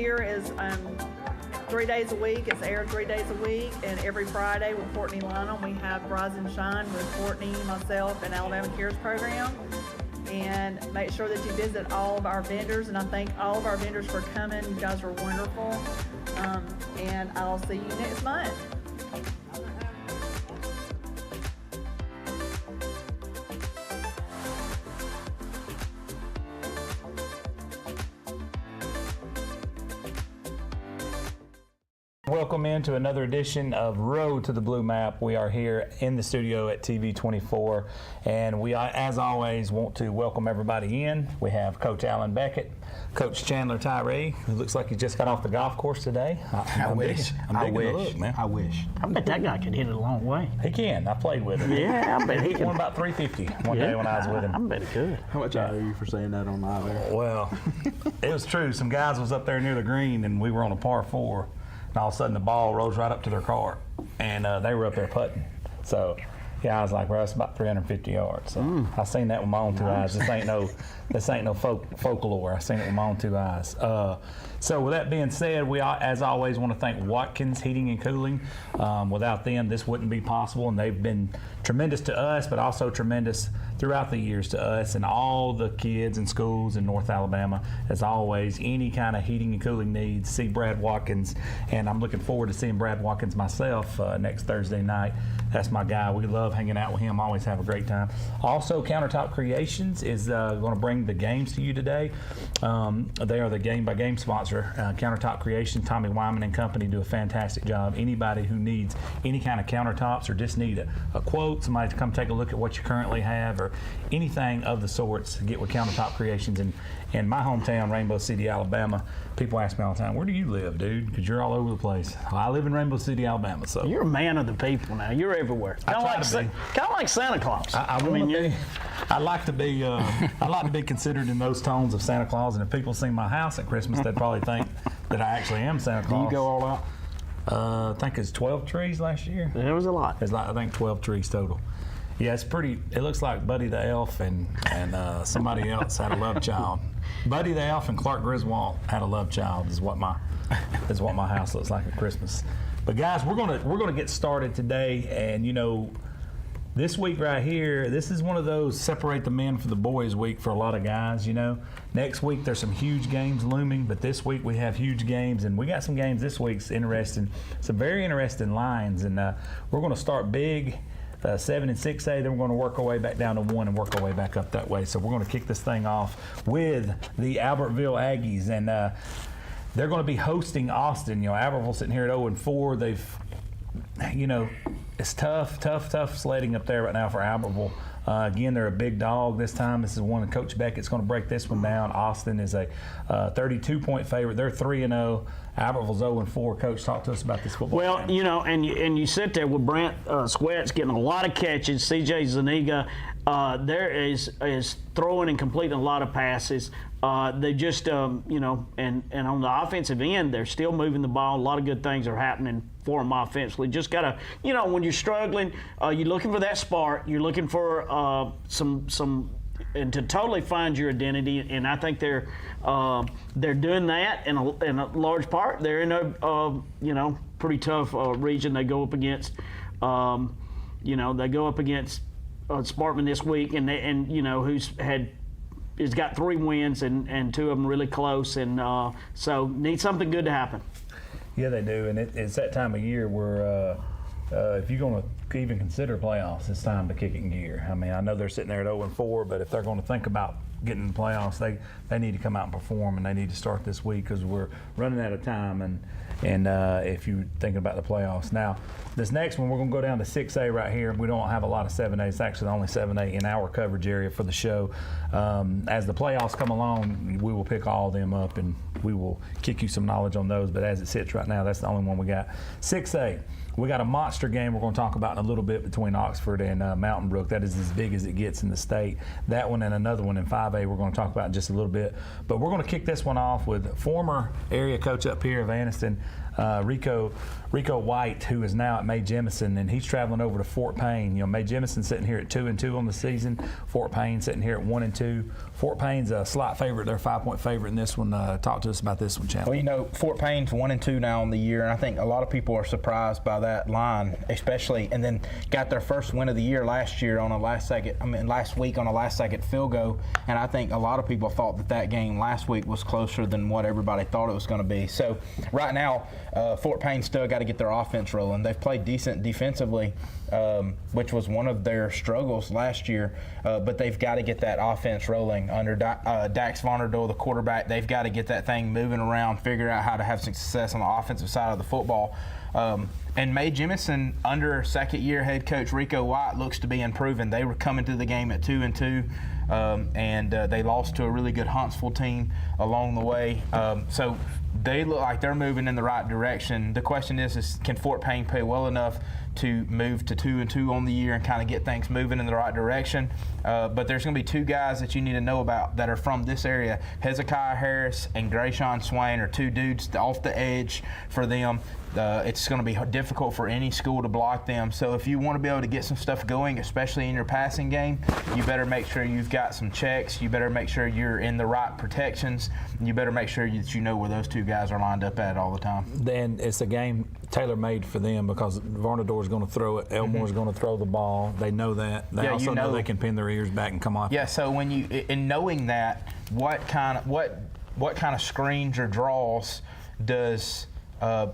here is 3 days a week. It's aired 3 days a week, and every Friday with Courtney Lynham, we have Rise and Shine with Courtney, myself, and Alabama Cares program. And make sure that you visit all of our vendors, and I thank all of our vendors for coming. You guys are wonderful, and I'll see you next month. Welcome into another edition of Road to the Blue Map. We are here in the studio at TV24, and we, as always, want to welcome everybody in. We have Coach Alan Beckett, Coach Chandler Tyree, who looks like he just got off the golf course today. I wish. I'm digging the look, man. I wish. I bet that guy could hit it a long way. He can. I played with him. Yeah, I bet he can. Won about 350 one day when I was with him. I bet he could. How much I owe you for saying that on live air? Well, it was true. Some guys was up there near the green, and we were on a par 4. And all of a sudden, the ball rolls right up to their car, and they were up there putting. So, yeah, I was like, well, that's about 350 yards. So I seen that with my own two eyes. This ain't no folklore. I seen it with my own two eyes. So with that being said, we, as always, want to thank Watkins Heating and Cooling. Without them, this wouldn't be possible, and they've been tremendous to us, but also tremendous throughout the years to us and all the kids and schools in North Alabama. As always, any kind of heating and cooling needs, see Brad Watkins, and I'm looking forward to seeing Brad Watkins myself next Thursday night. That's my guy. We love hanging out with him. Always have a great time. Also, Countertop Creations is going to bring the games to you today. They are the game-by-game sponsor. Countertop Creations, Tommy Wyman and company do a fantastic job. Anybody who needs any kind of countertops or just need a quote, somebody to come take a look at what you currently have, or anything of the sorts, get with Countertop Creations. And in my hometown, Rainbow City, Alabama, people ask me all the time, where do you live, dude? Because you're all over the place. Well, I live in Rainbow City, Alabama. So you're a man of the people now. You're everywhere. Kind of like Santa Claus. I like to be considered in those tones of Santa Claus. And if people see my house at Christmas, they'd probably think that I actually am Santa Claus. Do you go all out? I think it's 12 trees last year. There was a lot. It's like, I think 12 trees total. Yeah, it's pretty. It looks like Buddy the Elf and somebody else had a love child. Buddy the Elf and Clark Griswold had a love child. Is what my house looks like at Christmas. But guys, we're gonna get started today, and you know, this week right here, this is one of those separate the men from the boys week for a lot of guys. You know, next week there's some huge games looming, but this week we have huge games, and we got some games this week's interesting, some very interesting lines, and we're going to start big. 7 and 6A, then we're going to work our way back down to 1 and work our way back up that way. So we're going to kick this thing off with the Albertville Aggies, and they're going to be hosting Austin. You know, Albertville sitting here at 0-4. They've, you know, it's tough sledding up there right now for Albertville. Again, they're a big dog this time. This is one that Coach Beckett's going to break this one down. Austin is a 32-point favorite. They're 3-0. Albertville's 0-4. Coach, talk to us about this football game. You know, and you sit there with Brent Sweats getting a lot of catches. CJ Zuniga there is throwing and completing a lot of passes. They just, you know, and on the offensive end, they're still moving the ball. A lot of good things are happening for them offensively. Just got to, you know, when you're struggling, you're looking for that spark. You're looking for some and to totally find your identity. And I think they're doing that in a large part. They're in a you know, pretty tough region they go up against. You know, they go up against Sparkman this week, and you know, who's got 3 wins and 2 of them really close, and so need something good to happen. Yeah, they do, and it's that time of year where if you're going to even consider playoffs, it's time to kick it in gear. I mean, I know they're sitting there at 0-4, but if they're going to think about getting in the playoffs, they need to come out and perform, and they need to start this week because we're running out of time. And if you're thinking about the playoffs. Now, this next one, we're going to go down to 6A right here. We don't have a lot of 7A. It's actually only 7A in our coverage area for the show. As the playoffs come along, we will pick all of them up, and we will kick you some knowledge on those. But as it sits right now, that's the only one we got. 6A. We got a monster game we're going to talk about in a little bit between Oxford and Mountain Brook. That is as big as it gets in the state. That one and another one in 5A we're going to talk about in just a little bit. But we're going to kick this one off with former area coach up here of Anniston, Rico White, who is now at Mae Jemison, and he's traveling over to Fort Payne. Mae Jemison sitting here at 2-2 on the season. Fort Payne sitting here at 1-2. Fort Payne's a slight favorite. They're a 5-point favorite in this one. Talk to us about this one, Chandler. Well, Fort Payne's 1-2 now on the year, and I think a lot of people are surprised by that line, especially, and then got their first win of the year last week on a last-second field goal, and I think a lot of people thought that game last week was closer than what everybody thought it was going to be. So right now, Fort Payne still got to get their offense rolling. They've played decent defensively, which was one of their struggles last year, but they've got to get that offense rolling under Dax Vonderdoel, the quarterback. They've got to get that thing moving around, figure out how to have success on the offensive side of the football. And Mae Jemison, under second-year head coach Rico White, looks to be improving. They were coming to the game at 2-2, and they lost to a really good Huntsville team along the way. So they look like they're moving in the right direction. The question is can Fort Payne play well enough to move to 2-2 on the year and kind of get things moving in the right direction? But there's going to be two guys that you need to know about that are from this area. Hezekiah Harris and Grayshawn Swain are two dudes off the edge for them. It's going to be difficult for any school to block them. So if you want to be able to get some stuff going, especially in your passing game, you better make sure you've got some checks. You better make sure you're in the right protections. You better make sure that you know where those two guys are lined up at all the time. Then it's a game tailor-made for them because Varnador is going to throw it. Elmore's going to throw the ball. They know that. They also know they can pin their ears back and come off. Yeah. So when in knowing that, what kind of screens or draws does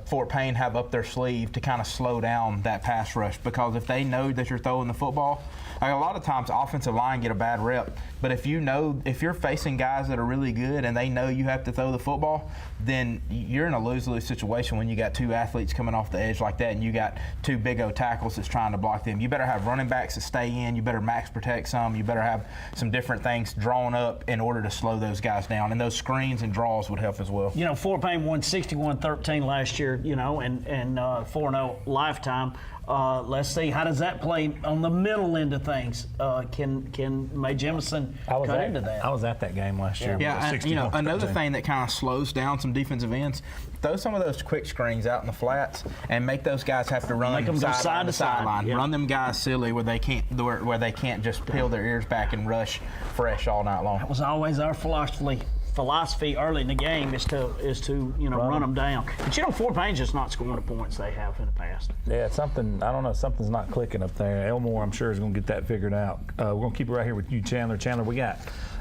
Fort Payne have up their sleeve to kind of slow down that pass rush? Because if they know that you're throwing the football, a lot of times offensive line get a bad rep, but if you're facing guys that are really good and they know you have to throw the football, then you're in a lose-lose situation when you got two athletes coming off the edge like that and you got two big O tackles that's trying to block them. You better have running backs that stay in. You better max protect some. You better have some different things drawn up in order to slow those guys down, and those screens and draws would help as well. Fort Payne won 61-13 last year, and 4-0 lifetime. Let's see, how does that play on the middle end of things? Can Mae Jemison cut into that? I was at that game last year. Yeah, and another thing that kind of slows down some defensive ends, throw some of those quick screens out in the flats and make those guys have to run Make them go side to side. Yeah. Run them guys silly where they can't just peel their ears back and rush fresh all night long. That was always our philosophy early in the game is to run them down. But Fort Payne's just not scoring the points they have in the past. Yeah, it's something, I don't know, something's not clicking up there. Elmore, I'm sure, is going to get that figured out. We're going to keep it right here with you, Chandler. Chandler, we got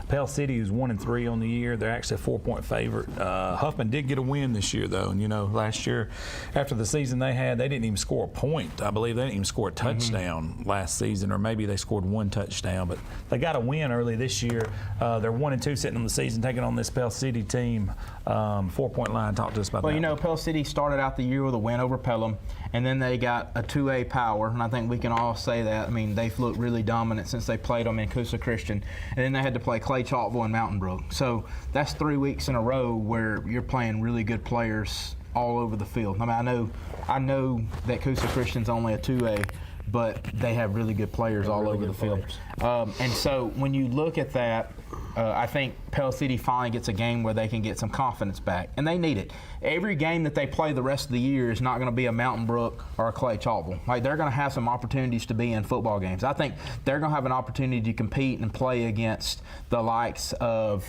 Pell City, who's 1-3 on the year. They're actually a 4-point favorite. Huffman did get a win this year, though. And, last year, after the season they had, they didn't even score a point. I believe they didn't even score a touchdown last season, or maybe they scored one touchdown. But they got a win early this year. They're 1-2 sitting on the season, taking on this Pell City team. 4-point line. Talk to us about that. Well, Pell City started out the year with a win over Pelham, and then they got a 2A power, and I think we can all say that. I mean, they've looked really dominant since they played them in Coosa Christian, and then they had to play Clay Chalkville and Mountain Brook. So that's 3 weeks in a row where you're playing really good players all over the field. I mean, I know that Coosa Christian's only a 2A, but they have really good players all over the field. And so when you look at that, I think Pell City finally gets a game where they can get some confidence back, and they need it. Every game that they play the rest of the year is not going to be a Mountain Brook or a Clay Chalkville. They're going to have some opportunities to be in football games. I think they're going to have an opportunity to compete and play against the likes of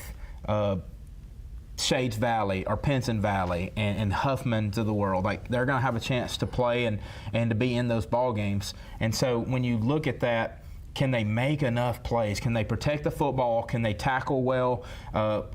Shades Valley or Pinson Valley and Huffman of the world. They're going to have a chance to play and to be in those ball games. And so when you look at that, can they make enough plays? Can they protect the football? Can they tackle well?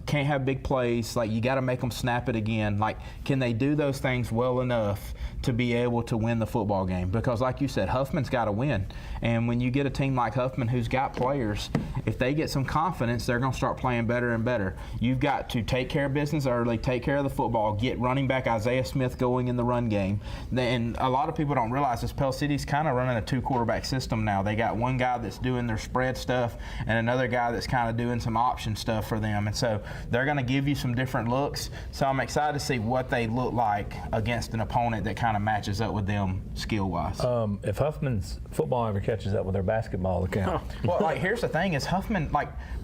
Can't have big plays. You got to make them snap it again. Can they do those things well enough to be able to win the football game? Because like you said, Huffman's got to win. And when you get a team like Huffman who's got players, if they get some confidence, they're going to start playing better and better. You've got to take care of business early, take care of the football, get running back Isaiah Smith going in the run game. And a lot of people don't realize this. Pell City's kind of running a 2-quarterback system now. They got one guy that that's doing their spread stuff and another guy that's kind of doing some option stuff for them. And so they're going to give you some different looks. So I'm excited to see what they look like against an opponent that kind of matches up with them skill-wise. If Huffman's football ever catches up with their basketball account. Well, like, here's the thing is Huffman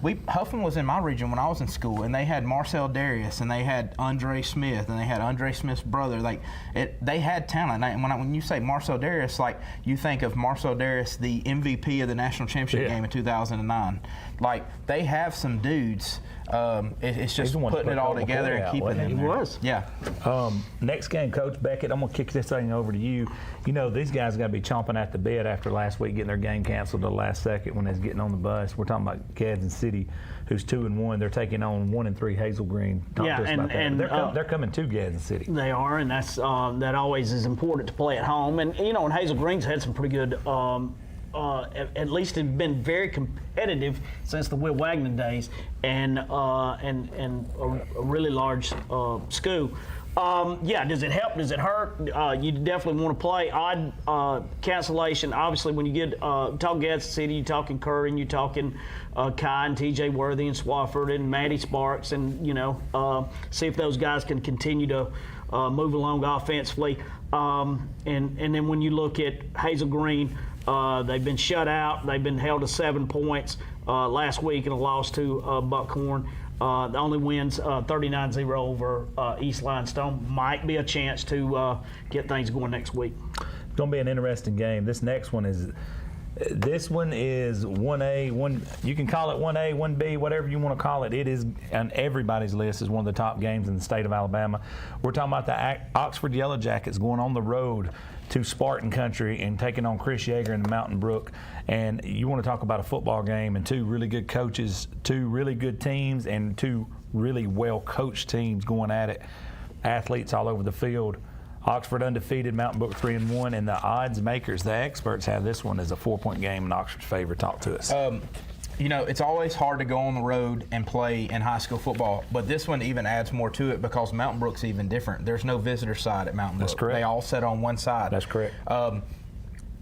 was in my region when I was in school, and they had Marcel Darius, and they had Andre Smith, and they had Andre Smith's brother. They had talent. And when you say Marcel Darius, like, you think of Marcel Darius, the MVP of the national championship game in 2009. Like, they have some dudes. It's just putting it all together and keeping them there. He was. Yeah. Next game, Coach Beckett, I'm going to kick this thing over to you. You know, these guys got to be chomping at the bit after last week getting their game canceled the last second when they was getting on the bus. We're talking about Gadsden City, who's 2-1. They're taking on 1-3 Hazel Green. Talk to us about that. They're coming to Gadsden City. They are, and that's that always is important to play at home. And you know, and Hazel Green's had some pretty good. At least have been very competitive since the Will Wagner days, and a really large school. Yeah, does it help? Does it hurt? You definitely want to play. Odd cancellation. Obviously, when you get talk Gadsden City, you're talking Curry, and you're talking Kai and T.J. Worthy and Swafford and Matty Sparks, and see if those guys can continue to move along offensively. And then when you look at Hazel Green. They've been shut out. They've been held to 7 points last week in a loss to Buckhorn. The only wins 39-0 over East Limestone. Might be a chance to get things going next week. It's going to be an interesting game. This one is 1A, you can call it 1A, 1B, whatever you want to call it. It is on everybody's list as one of the top games in the state of Alabama. We're talking about the Oxford Yellow Jackets going on the road to Spartan Country and taking on Chris Yeager and Mountain Brook. And you want to talk about a football game and two really good coaches, two really good teams, and two really well-coached teams going at it. Athletes all over the field. Oxford undefeated, Mountain Brook 3-1, and the odds makers, the experts, have this one as a 4-point game in Oxford's favor. Talk to us. It's always hard to go on the road and play in high school football, but this one even adds more to it because Mountain Brook's even different. There's no visitor side at Mountain Brook. That's correct. They all sit on one side. That's correct.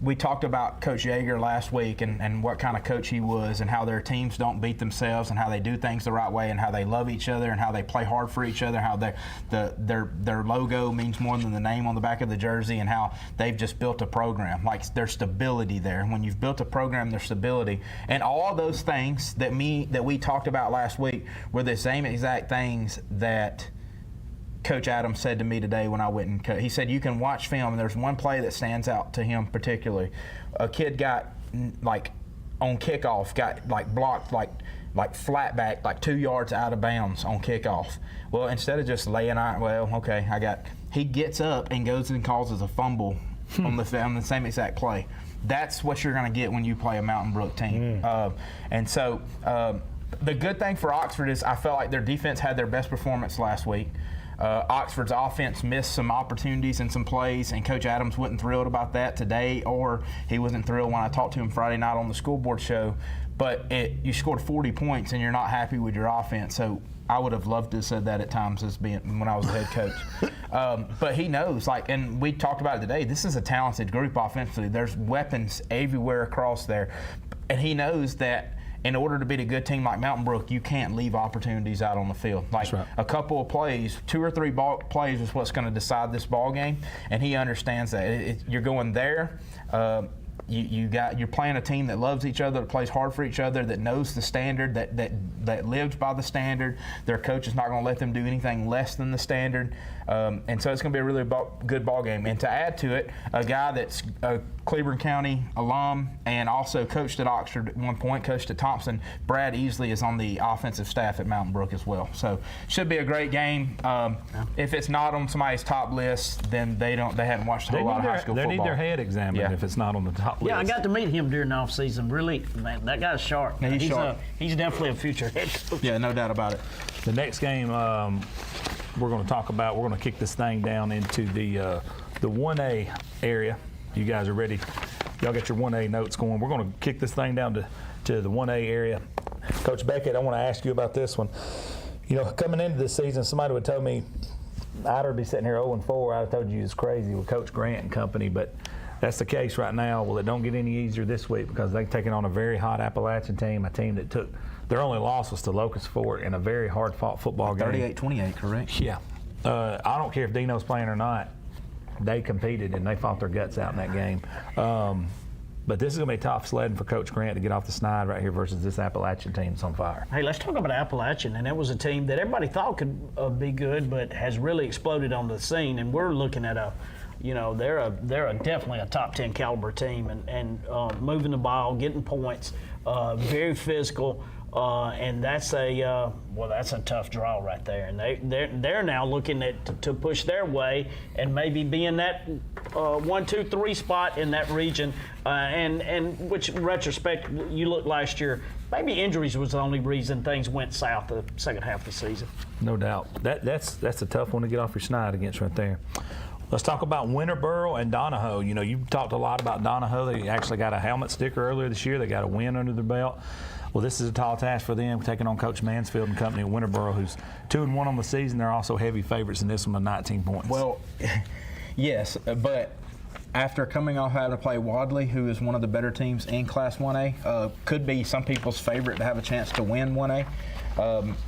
We talked about Coach Yeager last week and what kind of coach he was and how their teams don't beat themselves and how they do things the right way and how they love each other and how they play hard for each other, how their logo means more than the name on the back of the jersey and how they've just built a program. Like, there's stability there. When you've built a program, there's stability. And all those things that we talked about last week were the same exact things that Coach Adams said to me today when I went and he said you can watch film and there's one play that stands out to him particularly. A kid got on kickoff got blocked flat back 2 yards out of bounds on kickoff. Well, instead of just laying out, he gets up and goes and causes a fumble on the same exact play. That's what you're going to get when you play a Mountain Brook team. And so the good thing for Oxford is I felt like their defense had their best performance last week. Oxford's offense missed some opportunities and some plays, and Coach Adams wasn't thrilled about that today, or he wasn't thrilled when I talked to him Friday night on the school board show. But you scored 40 points, and you're not happy with your offense. So I would have loved to have said that at times when I was the head coach. But he knows, and we talked about it today, this is a talented group offensively. There's weapons everywhere across there. And he knows that in order to beat a good team like Mountain Brook, you can't leave opportunities out on the field. That's right. A couple of plays, 2 or 3 plays is what's going to decide this ball game, and he understands that. You're going there. You're playing a team that loves each other, that plays hard for each other, that knows the standard, that lives by the standard. Their coach is not going to let them do anything less than the standard. And so it's going to be a really good ball game. And to add to it, a guy that's a Cleburne County alum and also coached at Oxford at one point, coached at Thompson, Brad Easley is on the offensive staff at Mountain Brook as well. So should be a great game. If it's not on somebody's top list, then they haven't watched a whole lot of high school football. They need their head examined if it's not on the top list. Yeah, I got to meet him during the offseason. Really, man, that guy's sharp. Yeah, he's sharp. He's definitely a future head coach. Yeah, no doubt about it. The next game we're going to talk about, we're going to kick this thing down into the 1A area. You guys are ready? Y'all got your 1A notes going. We're going to kick this thing down to the 1A area. Coach Beckett, I want to ask you about this one. Coming into this season, somebody would tell me I'd be sitting here 0-4. I'd have told you it's crazy with Coach Grant and company. But that's the case right now. Well, it don't get any easier this week because they're taking on a very hot Appalachian team, a team that took their only loss was to Locust Fort in a very hard-fought football game. 38-28, correct? Yeah. I don't care if Dino's playing or not. They competed and they fought their guts out in that game. But this is going to be tough sledding for Coach Grant to get off the snide right here versus this Appalachian team that's on fire. Hey, let's talk about Appalachian. And that was a team that everybody thought could be good, but has really exploded on the scene. And we're looking at they're definitely a top 10 caliber team and moving the ball, getting points, very physical. And that's a tough draw right there. And they're now looking to push their way and maybe be in that 1, 2, 3 spot in that region. And which in retrospect, you look last year, maybe injuries was the only reason things went south the second half of the season. No doubt. That's a tough one to get off your snide against right there. Let's talk about Winterboro and Donahoe. You know, you talked a lot about Donahoe. They actually got a helmet sticker earlier this year. They got a win under their belt. Well, this is a tall task for them, taking on Coach Mansfield and company at Winterboro, who's 2-1 on the season. They're also heavy favorites in this one with 19 points. Well, yes, but after coming off having to play Wadley, who is one of the better teams in Class 1A, could be some people's favorite to have a chance to win 1A.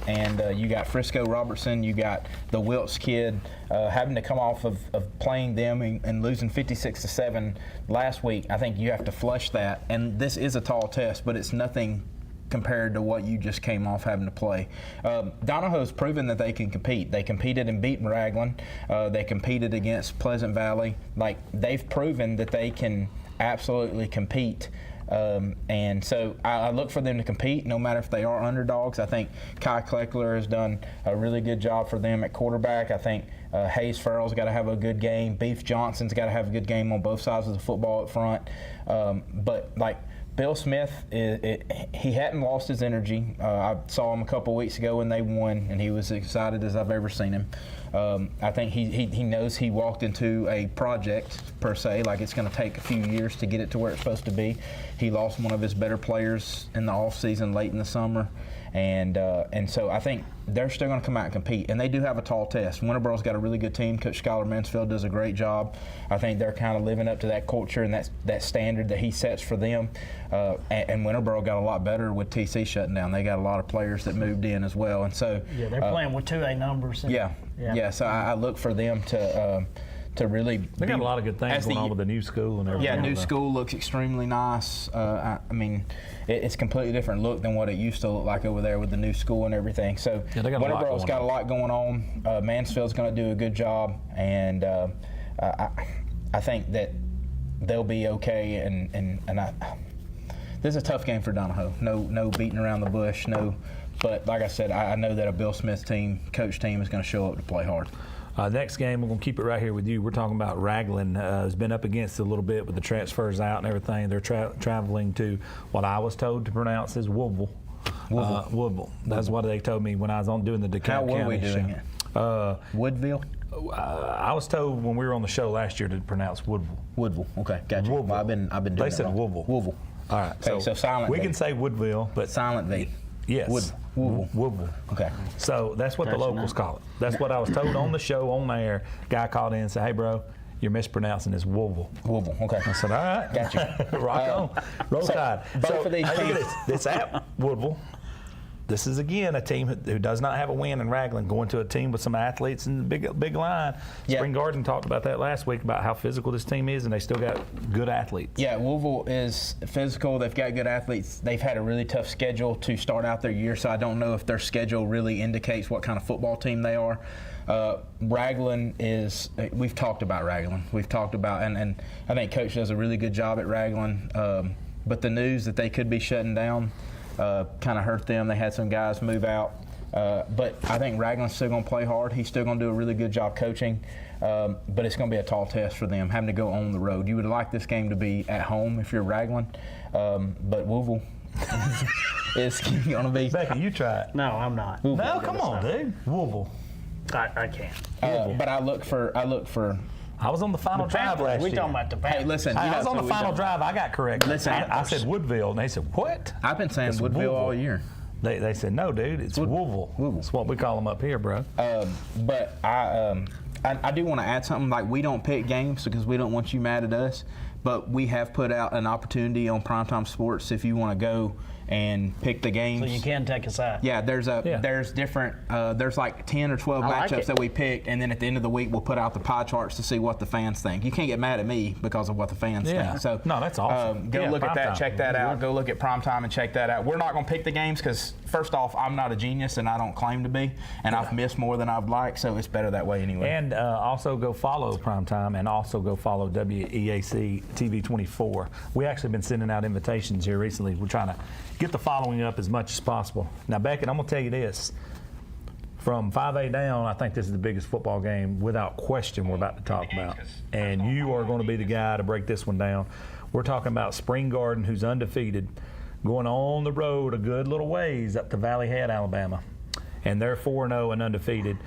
And you got Frisco Robertson, you got the Wilkes kid having to come off of playing them and losing 56-7 last week. I think you have to flush that. And this is a tall test, but it's nothing compared to what you just came off having to play. Donahoe's proven that they can compete. They competed and beat Raglan. They competed against Pleasant Valley. Like, they've proven that they can absolutely compete. And so I look for them to compete, no matter if they are underdogs. I think Kai Kleckler has done a really good job for them at quarterback. I think Hayes Farrell's got to have a good game. Beef Johnson's got to have a good game on both sides of the football up front. But, like, Bill Smith, he hadn't lost his energy. I saw him a couple weeks ago when they won, and he was as excited as I've ever seen him. I think he knows he walked into a project, per se, like it's going to take a few years to get it to where it's supposed to be. He lost one of his better players in the offseason late in the summer. And so I think they're still going to come out and compete. And they do have a tall test. Winterboro's got a really good team. Coach Skylar Mansfield does a great job. I think they're kind of living up to that culture and that standard that he sets for them. And Winterboro got a lot better with TC shutting down. They got a lot of players that moved in as well. And so yeah, they're playing with 2A numbers. Yeah. So I look for them to really. They got a lot of good things going on with the new school and everything. Yeah, new school looks extremely nice. I mean, it's a completely different look than what it used to look like over there with the new school and everything. So Winterboro's got a lot going on. Mansfield's going to do a good job, and I think that they'll be okay. And this is a tough game for Donahoe. No beating around the bush. But like I said, I know that a Bill Smith coach team is going to show up to play hard. Next game, we're going to keep it right here with you. We're talking about Raglan. Has been up against it a little bit with the transfers out and everything. They're traveling to what I was told to pronounce as Woodville. Woodville. That's what they told me when I was doing the DeKalb County show. How were we doing it? Woodville? I was told when we were on the show last year to pronounce Woodville. Woodville. Okay, gotcha. Well, I've been doing They it said wrong. Woodville. Woodville. All right. Okay, so silent We V. can say Woodville, but Silent V. yes. Woodville. Okay. So that's what the locals call it. That's what I was told on the show on air. Guy called in and said, "Hey, bro, you're mispronouncing this Woodville." Woodville. Okay. I said, "All right, Gotcha. rock on, roll tide." both of these hey, look teams- at this. It's at Woodville. This is again a team who does not have a win in Raglan, going to a team with some athletes and big line. Yeah. Spring Garden talked about that last week about how physical this team is, and they still got good athletes. Yeah, Woodville is physical. They've got good athletes. They've had a really tough schedule to start out their year, so I don't know if their schedule really indicates what kind of football team they are. Raglan is, we've talked about Raglan. We've talked about, and I think Coach does a really good job at Raglan. But the news that they could be shutting down kind of hurt them. They had some guys move out. But I think Raglan's still going to play hard. He's still going to do a really good job coaching. But it's going to be a tall test for them, having to go on the road. You would like this game to be at home if you're Raglan. But Woodville is going to be. Becky, you try it. No, I'm not. No, come on, dude. Woodville. I can't. But I look for. I was on the final drive last year. We talking about the Hey, Panthers. listen. I was on the final drive. I got correct. Listen, I said Woodville, and they said, "What?" I've been saying It's Woodville all Woodville. year. They said, "No, dude, it's Woodville. That's what we call them up here, bro." But I do want to add something. Like, we don't pick games because we don't want you mad at us. but we have put out an opportunity on Primetime Sports if you want to go and pick the games. So you can take a side. Yeah, there's different. There's like 10 or 12 like matchups it. that we picked, and then at the end of the week we'll put out the pie charts to see what the fans think. You can't get mad at me because of what the fans Yeah. think. So No, that's awesome. Go Yeah, look at that, Primetime. check that out. Go look at Primetime and check that out. We're not going to pick the games because first off, I'm not a genius and I don't claim to be, and I've missed more than I'd like, so it's better that way anyway. And also go follow Primetime, and also go follow WEAC TV 24. We actually been sending out invitations here recently. We're trying to get the following up as much as possible. Now, Beckett, I'm going to tell you this. From 5A down, I think this is the biggest football game without question we're about to talk about. And you are going to be the guy to break this one down. We're talking about Spring Garden, who's undefeated, going on the road a good little ways up to Valley Head, Alabama. And they're 4-0 and undefeated.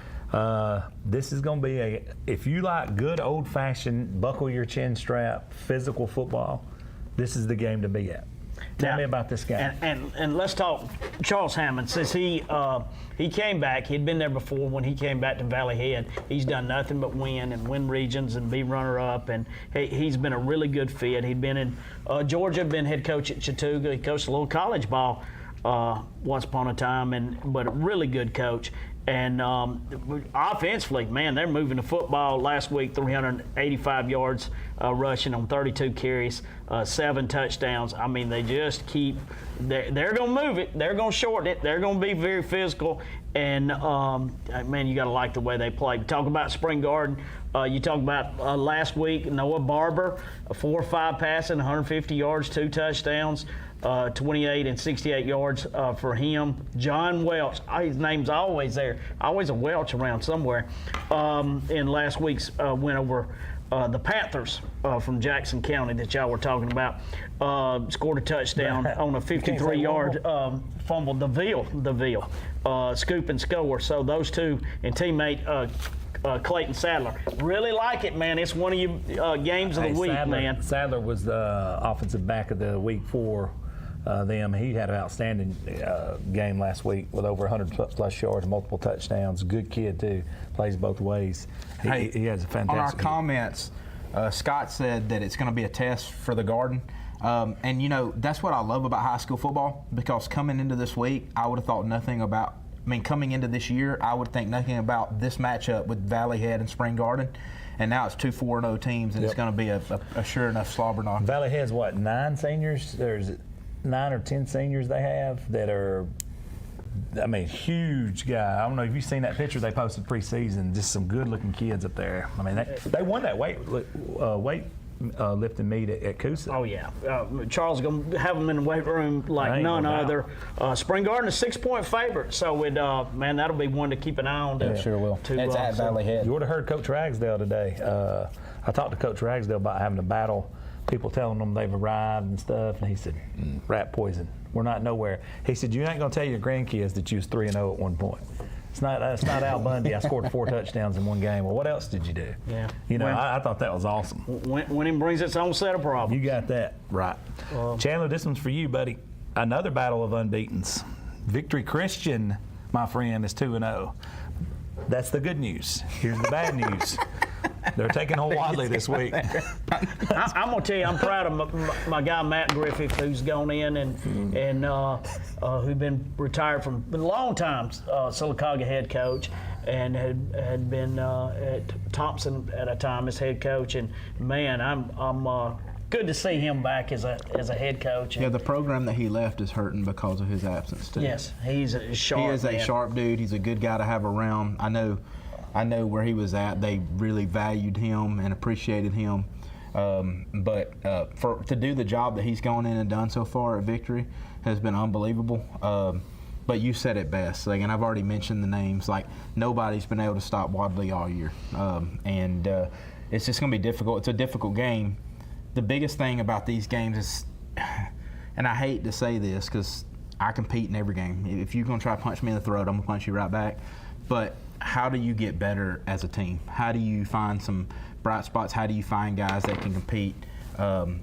This is going to be if you like good old-fashioned buckle your chin strap physical football, this is the game to be at. Tell me about this game. And let's talk Charles Hammond. Since he came back, he'd been there before. When he came back to Valley Head, he's done nothing but win and win regions and be runner-up. And he's been a really good fit. He'd been in Georgia, been head coach at Chattooga. He coached a little college ball once upon a time, but a really good coach. And offensively, man, they're moving the football. Last week, 385 yards rushing on 32 carries, 7 touchdowns. I mean, they just keep – they're going to move it. They're going to shorten it. They're going to be very physical. And, man, you got to like the way they play. Talk about Spring Garden. You talk about last week, Noah Barber, 4 or 5 passing, 150 yards, 2 touchdowns. 28 and 68 yards for him. John Welch, his name's always there. Always a Welch around somewhere. In last week's win over the Panthers from Jackson County that y'all were talking about. Scored a touchdown on a 53-yard fumble. DeVille. Scoop and score. So those two and teammate Clayton Sadler. Really like it, man. It's one of your games of the week, man. Sadler was the offensive back of the week for them. He had an outstanding game last week with over 100-plus yards, multiple touchdowns. Good kid, too. Plays both ways. He has a fantastic On our game. comments, Scott said that it's going to be a test for the Garden. And, you know, that's what I love about high school football, because coming into this week, I would have thought nothing about – coming into this year, I would think nothing about this matchup with Valley Head and Spring Garden. And now it's 2 4-0 teams, and it's going to be a sure enough slobber knock. Valley Head's what, 9 seniors? There's 9 or 10 seniors they have that are, huge guy. I don't know if you've seen that picture they posted preseason. Just some good-looking kids up there. They won that weight lifting meet at Coosa. Oh, yeah. Charles is going to have them in the weight room like Ain't none no doubt. other. Spring Garden is 6-point favorite, so that'll be one to keep an eye on. Yeah, sure will. It's at Valley Head. You would have heard Coach Ragsdale today. I talked to Coach Ragsdale about having to battle people telling them they've arrived and stuff, and he said, rat poison. We're not nowhere. He said, you ain't going to tell your grandkids that you was 3-0 at one point. It's not Al Bundy. I scored 4 touchdowns in one game. Well, what else did you do? Yeah. I thought that was awesome. Winning brings its own set of problems. You got that right. Chandler, this one's for you, buddy. Another battle of unbeatens. Victory Christian, my friend, is 2-0. That's the good news. Here's the bad news. They're taking Old Wadley this week. I'm gonna tell you, I'm proud of my guy Matt Griffith, who's gone in and who's been retired from a long time Sylacauga head coach, and had been at Thompson at a time as head coach. And man, I'm good to see him back as a head coach. Yeah, the program that he left is hurting because of his absence too. Yes, he's a sharp. He is a man. sharp dude. He's a good guy to have around. I know where he was at. They really valued him and appreciated him. But to do the job that he's gone in and done so far at Victory has been unbelievable. But you said it best. And I've already mentioned the names. Nobody's been able to stop Wadley all year. And it's just going to be difficult. It's a difficult game. The biggest thing about these games is, and I hate to say this because I compete in every game. If you're going to try to punch me in the throat, I'm going to punch you right back. But how do you get better as a team? How do you find some bright spots? How do you find guys that can compete?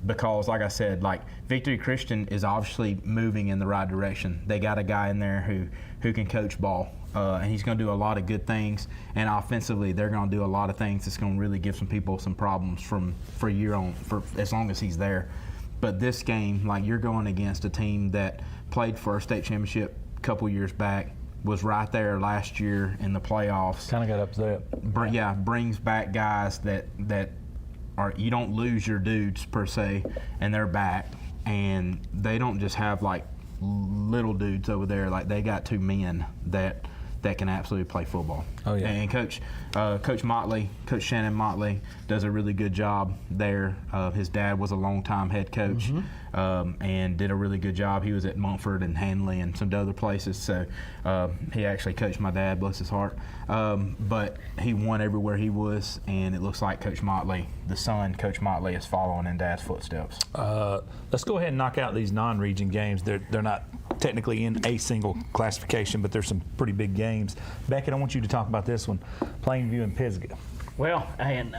Because, like I said, Victory Christian is obviously moving in the right direction. They got a guy in there who can coach ball. and he's going to do a lot of good things. And offensively, they're going to do a lot of things that's going to really give some people some problems for as long as he's there. But this game, like, you're going against a team that played for a state championship a couple years back, was right there last year in the playoffs. Kind of got upset. Brings back guys that are, you don't lose your dudes per se, and they're back. And they don't just have like little dudes over there. Like, they got two men that can absolutely play football. Oh, yeah. And Coach Motley, Coach Shannon Motley, does a really good job there. His dad was a longtime head coach and did a really good job. He was at Montford and Hanley and some other places. So he actually coached my dad, bless his heart. But he won everywhere he was, and it looks like Coach Motley, the son, Coach Motley, is following in Dad's footsteps. Let's go ahead and knock out these non-region games. They're not technically in a single classification, but there's some pretty big games. Beckett, I want you to talk about this one, Plainview and Pisgah. Well, and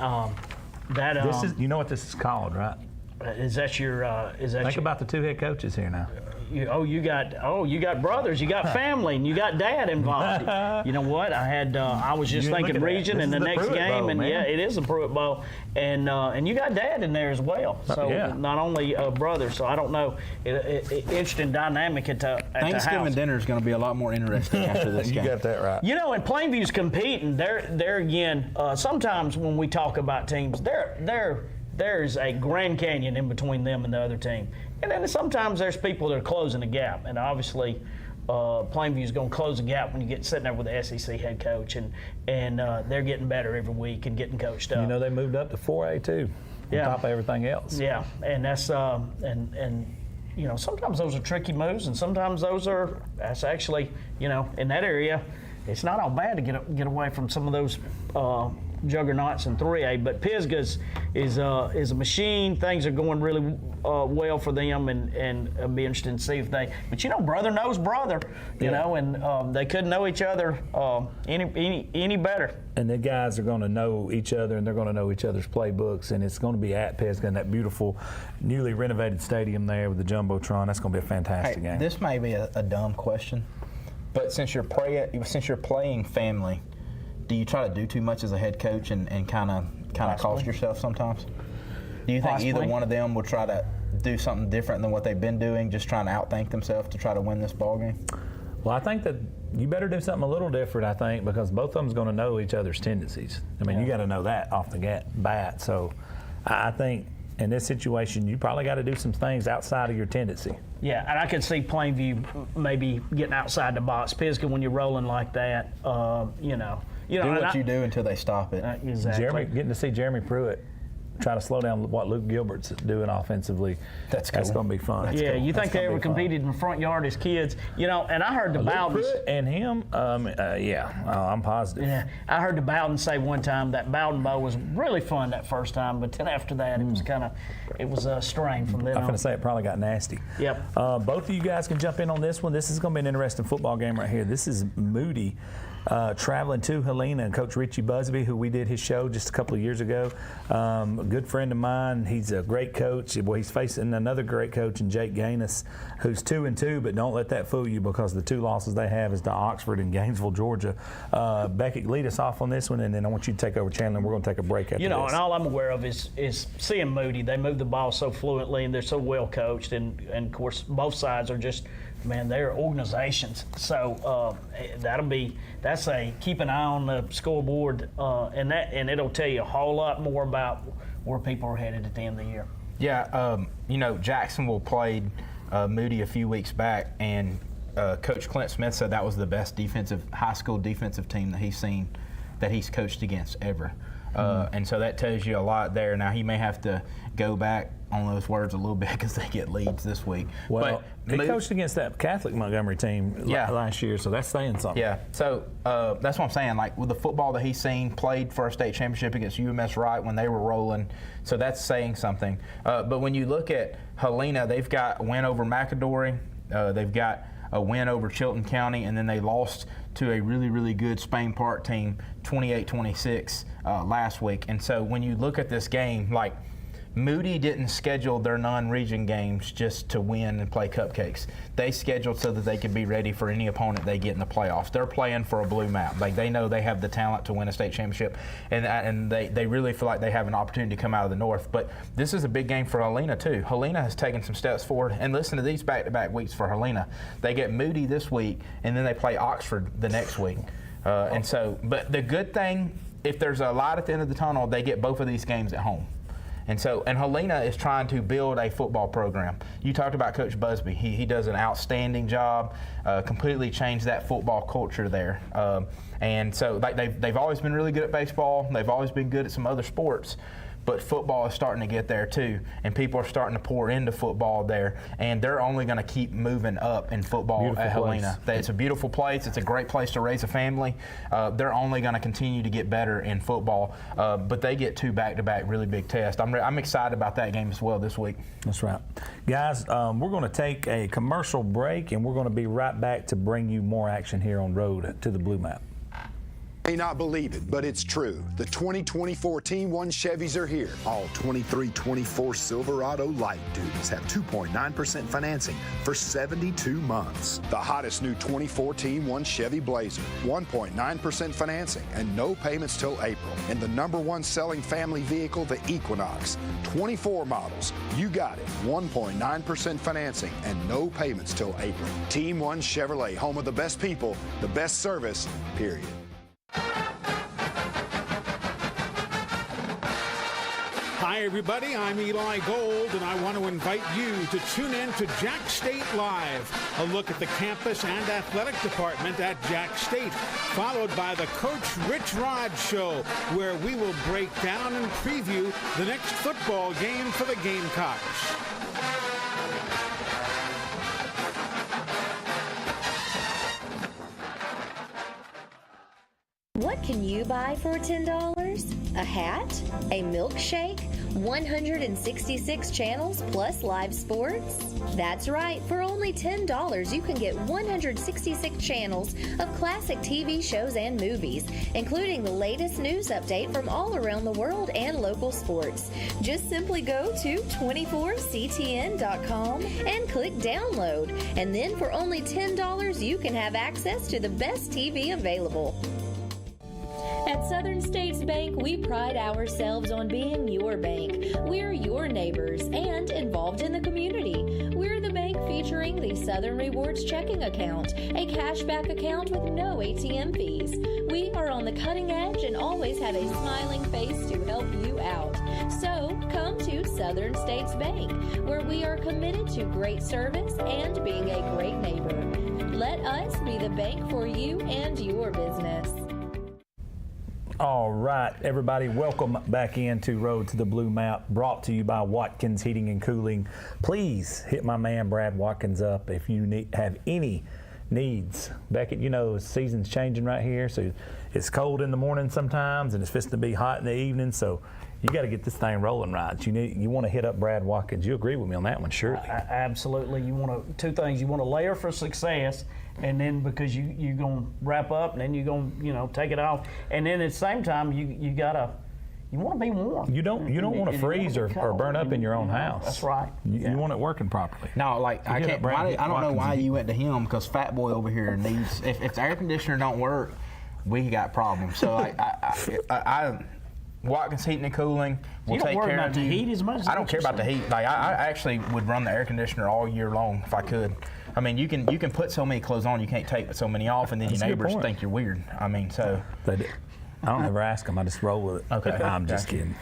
that This is, you know what this is called, right? is that your Think about the two head coaches here now. you got brothers, you got family, and you got dad involved. You know what? I was just You look thinking at that. region This and is the the next Pruitt game, Bowl, and man. yeah, it is a Pruitt Bowl, and you got dad in there as well. So Yeah. not only brothers. So I don't know, interesting dynamic at the Thanksgiving house. dinner is going to be a lot more interesting after this You game. got that right. You know, and Plainview's competing. There again. Sometimes when we talk about teams, there's a Grand Canyon in between them and the other team, and then sometimes there's people that are closing the gap. And obviously, Plainview's going to close the gap when you get sitting there with the SEC head coach, and they're getting better every week and getting coached up. You know, they moved up to 4A too, Yeah. on top of everything else. Yeah, and that's and you know, sometimes those are tricky moves, and sometimes that's actually, you know, in that area, it's not all bad to get away from some of those juggernauts in 3A. But Pisgah is a machine. Things are going really well for them, and it'll be interesting to see if they. But you know, brother knows brother, you know, and they couldn't know each other any better. And the guys are going to know each other, and they're going to know each other's playbooks, and it's going to be at Pisgah in that beautiful, newly renovated stadium there with the Jumbotron. That's going to be a fantastic game. This may be a dumb question, but since you're playing family, do you try to do too much as a head coach and kind of cost yourself sometimes? Do you think either Possibly. one of them will try to do something different than what they've been doing, just trying to outthink themselves to try to win this ball game? Well, I think that you better do something a little different, I think, because both of them's going to know each other's tendencies. I mean, you got to know that off the bat. So I think in this situation, you probably got to do some things outside of your tendency. Yeah, and I could see Plainview maybe getting outside the box. Pisgah, when you're rolling like that, you know. Do what you do until they stop it. Exactly. Getting to see Jeremy Pruitt try to slow down what Luke Gilbert's doing offensively, that's cool. going to be fun. Yeah, you think That's they gonna ever be fun. competed in the front yard as kids? You know, and I heard the Luke Bowdens. Pruitt and him, I'm positive. Yeah, I heard the Bowden say one time that Bowden Bowl was really fun that first time, but then after that it was a strain from then I'm on. going to say it probably got nasty. Yep. Both of you guys can jump in on this one. This is going to be an interesting football game right here. This is Moody traveling to Helena, and Coach Richie Busby, who we did his show just a couple of years ago. A good friend of mine. He's a great coach. Well, he's facing another great coach in Jake Gaines, who's 2-2, but don't let that fool you, because the two losses they have is to Oxford and Gainesville, Georgia. Beckett, lead us off on this one, and then I want you to take over, Chandler. We're going to take a break after You know, this. and all I'm aware of is seeing Moody. They move the ball so fluently, and they're so well coached, and of course both sides are just, man, they're organizations. So that's a keep an eye on the scoreboard, and it'll tell you a whole lot more about where people are headed at the end of the year. Yeah, you know, Jacksonville played Moody a few weeks back, and Coach Clint Smith said that was the best high school defensive team that he's seen, that he's coached against ever. And so that tells you a lot there. Now, he may have to go back on those words a little bit because they get leads this week. Well, but he coached against that Catholic Montgomery team last year, so that's saying something. Yeah, so that's what I'm saying. Like, with the football that he's seen, played for a state championship against UMS Wright when they were rolling, so that's saying something. But when you look at Helena, they've got a win over McAdory, they've got a win over Chilton County, and then they lost to a really, really good Spain Park team, 28-26 last week. And so when you look at this game, like, Moody didn't schedule their non-region games just to win and play cupcakes. They scheduled so that they could be ready for any opponent they get in the playoffs. They're playing for a blue map. Like, they know they have the talent to win a state championship, and they really feel like they have an opportunity to come out of the North. But this is a big game for Helena too. Helena has taken some steps forward, and listen to these back-to-back weeks for Helena. They get Moody this week, and then they play Oxford the next week. But the good thing, if there's a light at the end of the tunnel, they get both of these games at home. And Helena is trying to build a football program. You talked about Coach Busby. He does an outstanding job, completely changed that football culture there. And so they've always been really good at baseball. They've always been good at some other sports. But football is starting to get there too, and people are starting to pour into football there, and they're only going to keep moving up in football Beautiful at Helena. place. It's a beautiful place. It's a great place to raise a family. They're only going to continue to get better in football, but they get 2 back-to-back really big tests. I'm excited about that game as well this week. That's right. Guys, we're going to take a commercial break, and we're going to be right back to bring you more action here on Road to the Blue Map. May not believe it, but it's true. The 2024 Team 1 Chevys are here. All 23-24 Silverado light duties have 2.9% financing for 72 months. The hottest new 24 Team 1 Chevy Blazer, 1.9% financing and no payments till April. And the #1 selling family vehicle, the Equinox, 24 models. You got it. 1.9% financing and no payments till April. Team 1 Chevrolet, home of the best people, the best service, period. Hi, everybody. I'm Eli Gold, and I want to invite you to tune in to Jack State Live, a look at the campus and athletic department at Jack State, followed by the Coach Rich Rod Show, where we will break down and preview the next football game for the Gamecocks. What can you buy for $10? A hat? A milkshake? 166 channels plus live sports? That's right, for only $10 you can get 166 channels of classic TV shows and movies, including the latest news update from all around the world and local sports. Just simply go to 24ctn.com and click download, and then for only $10 you can have access to the best TV available. At Southern States Bank, we pride ourselves on being your bank. We're your neighbors and involved in the community. We're the bank featuring the Southern Rewards checking account, a cashback account with no ATM fees. We are on the cutting edge and always have a smiling face to help you out. So come to Southern States Bank, where we are committed to great service and being a great neighbor. Let us be the bank for you and your business. All right, everybody, welcome back into Road to the Blue Map, brought to you by Watkins Heating and Cooling. Please hit my man Brad Watkins up if you have any needs. Beckett, you know, the season's changing right here, so it's cold in the morning sometimes, and it's fixing to be hot in the evening, so you got to get this thing rolling right. You want to hit up Brad Watkins. You agree with me on that one, surely? Absolutely. You want to 2 things. You want to layer for success, and then because you're going to wrap up, and then you're going to take it off, and then at the same time you want to be warm. You don't want to freeze or burn up in your own house. That's right. You want it working properly. No, like I can't. I don't know why you went to him, because Fat Boy over here needs. If the air conditioner don't work, we got problems. So I Watkins Heating and Cooling will take care about of the you. heat as much as I don't care about the heat. Like I actually would run the air conditioner all year long if I could. I mean, you can put so many clothes on, you can't take so many off, and then That's your a good neighbors point. think you're weird. I mean, so. I don't ever ask them. I just roll with it. Okay. I'm just kidding.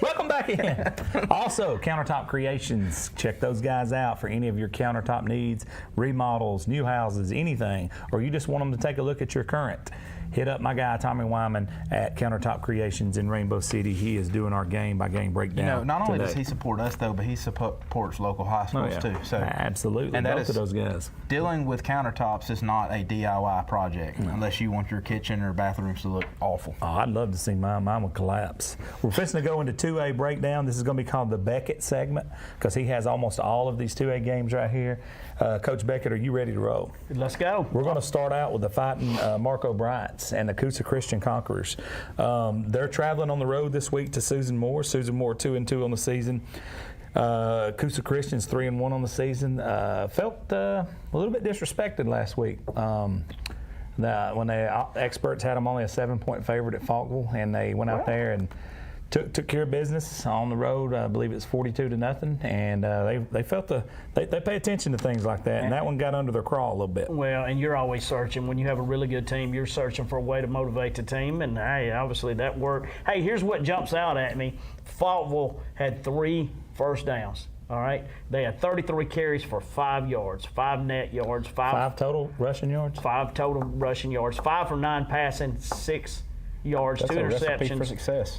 Welcome back in. Also, Countertop Creations. Check those guys out for any of your countertop needs, remodels, new houses, anything, or you just want them to take a look at your current. Hit up my guy Tommy Wyman at Countertop Creations in Rainbow City. He is doing our game-by-game breakdown. You know, not only does today. he support us though, but he supports local high schools too. So absolutely, and both of those guys. Dealing with countertops is not a DIY project unless you want your kitchen or bathrooms to look awful. Oh, I'd love to see mine. Mine would collapse. We're fixing to go into 2A breakdown. This is going to be called the Beckett segment because he has almost all of these 2A games right here. Coach Beckett, are you ready to roll? Let's go. We're going to start out with the Fighting Marco Bryants and the Coosa Christian Conquerors. They're traveling on the road this week to Susan Moore. Susan Moore 2-2 on the season. Coosa Christian's 3-1 on the season. Felt a little bit disrespected last week. When the experts had them only a 7-point favorite at Falkville, and they went out there and took care of business on the road. I believe it's 42-0, and they felt they pay attention to things like that, and that one got under their craw a little bit. Well, and you're always searching. When you have a really good team, you're searching for a way to motivate the team, and hey, obviously that worked. Hey, here's what jumps out at me. Falkville had 3 first downs. All right, they had 33 carries for 5 yards, 5 net yards, 5 total rushing yards. 5 total rushing yards, 5 for 9 passing, 6 yards, That's 2 a interceptions. recipe for success.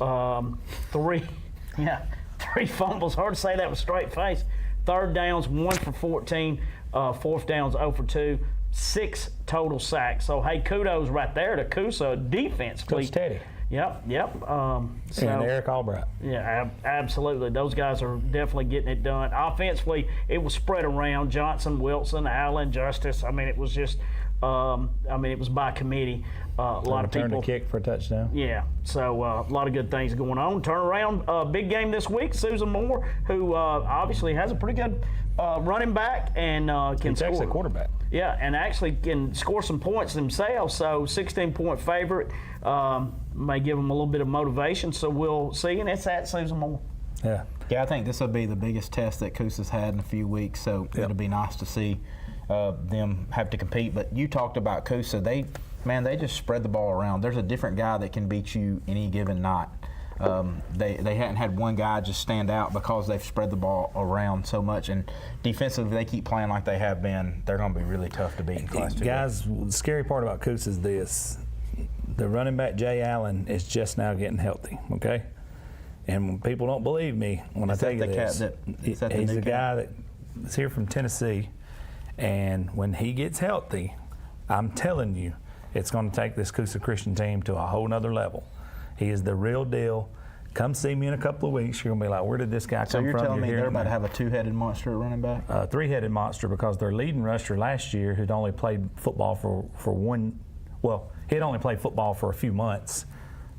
3 fumbles. Hard to say that with straight face. 3rd downs, 1 for 14. 4th downs, 0 for 2. 6 total sacks. So hey, kudos right there to Coosa defensively. Coach Teddy. Yep. And Eric Albright. Yeah, absolutely. Those guys are definitely getting it done. Offensively, it was spread around. Johnson, Wilson, Allen, Justice. I mean, it was just, it was by committee. A lot of people. Return to kick for a touchdown. Yeah, so a lot of good things going on. Turnaround, big game this week. Susan Moore, who obviously has a pretty good running back and can He's actually score. a quarterback. Yeah, and actually can score some points themselves. So 16-point favorite may give them a little bit of motivation. So we'll see, and it's at Susan Moore. Yeah. Yeah, I think this will be the biggest test that Coosa's had in a few weeks, so it'll be nice to see them have to compete. But you talked about Coosa. They just spread the ball around. There's a different guy that can beat you any given night. They hadn't had one guy just stand out because they've spread the ball around so much. And defensively, they keep playing like they have been. They're going to be really tough to beat in Class 2. Guys, the scary part about Coosa is this. The running back, Jay Allen, is just now getting healthy, okay? And when people don't believe me when I tell you this, he's the guy that's here from Tennessee. And when he gets healthy, I'm telling you, it's going to take this Coosa Christian team to a whole nother level. He is the real deal. Come see me in a couple of weeks. You're going to be like, where did this guy come from? So you're telling me they're about to have a 2-headed monster at running back? 3-headed monster, because their leading rusher last year, who'd only played football he'd only played football for a few months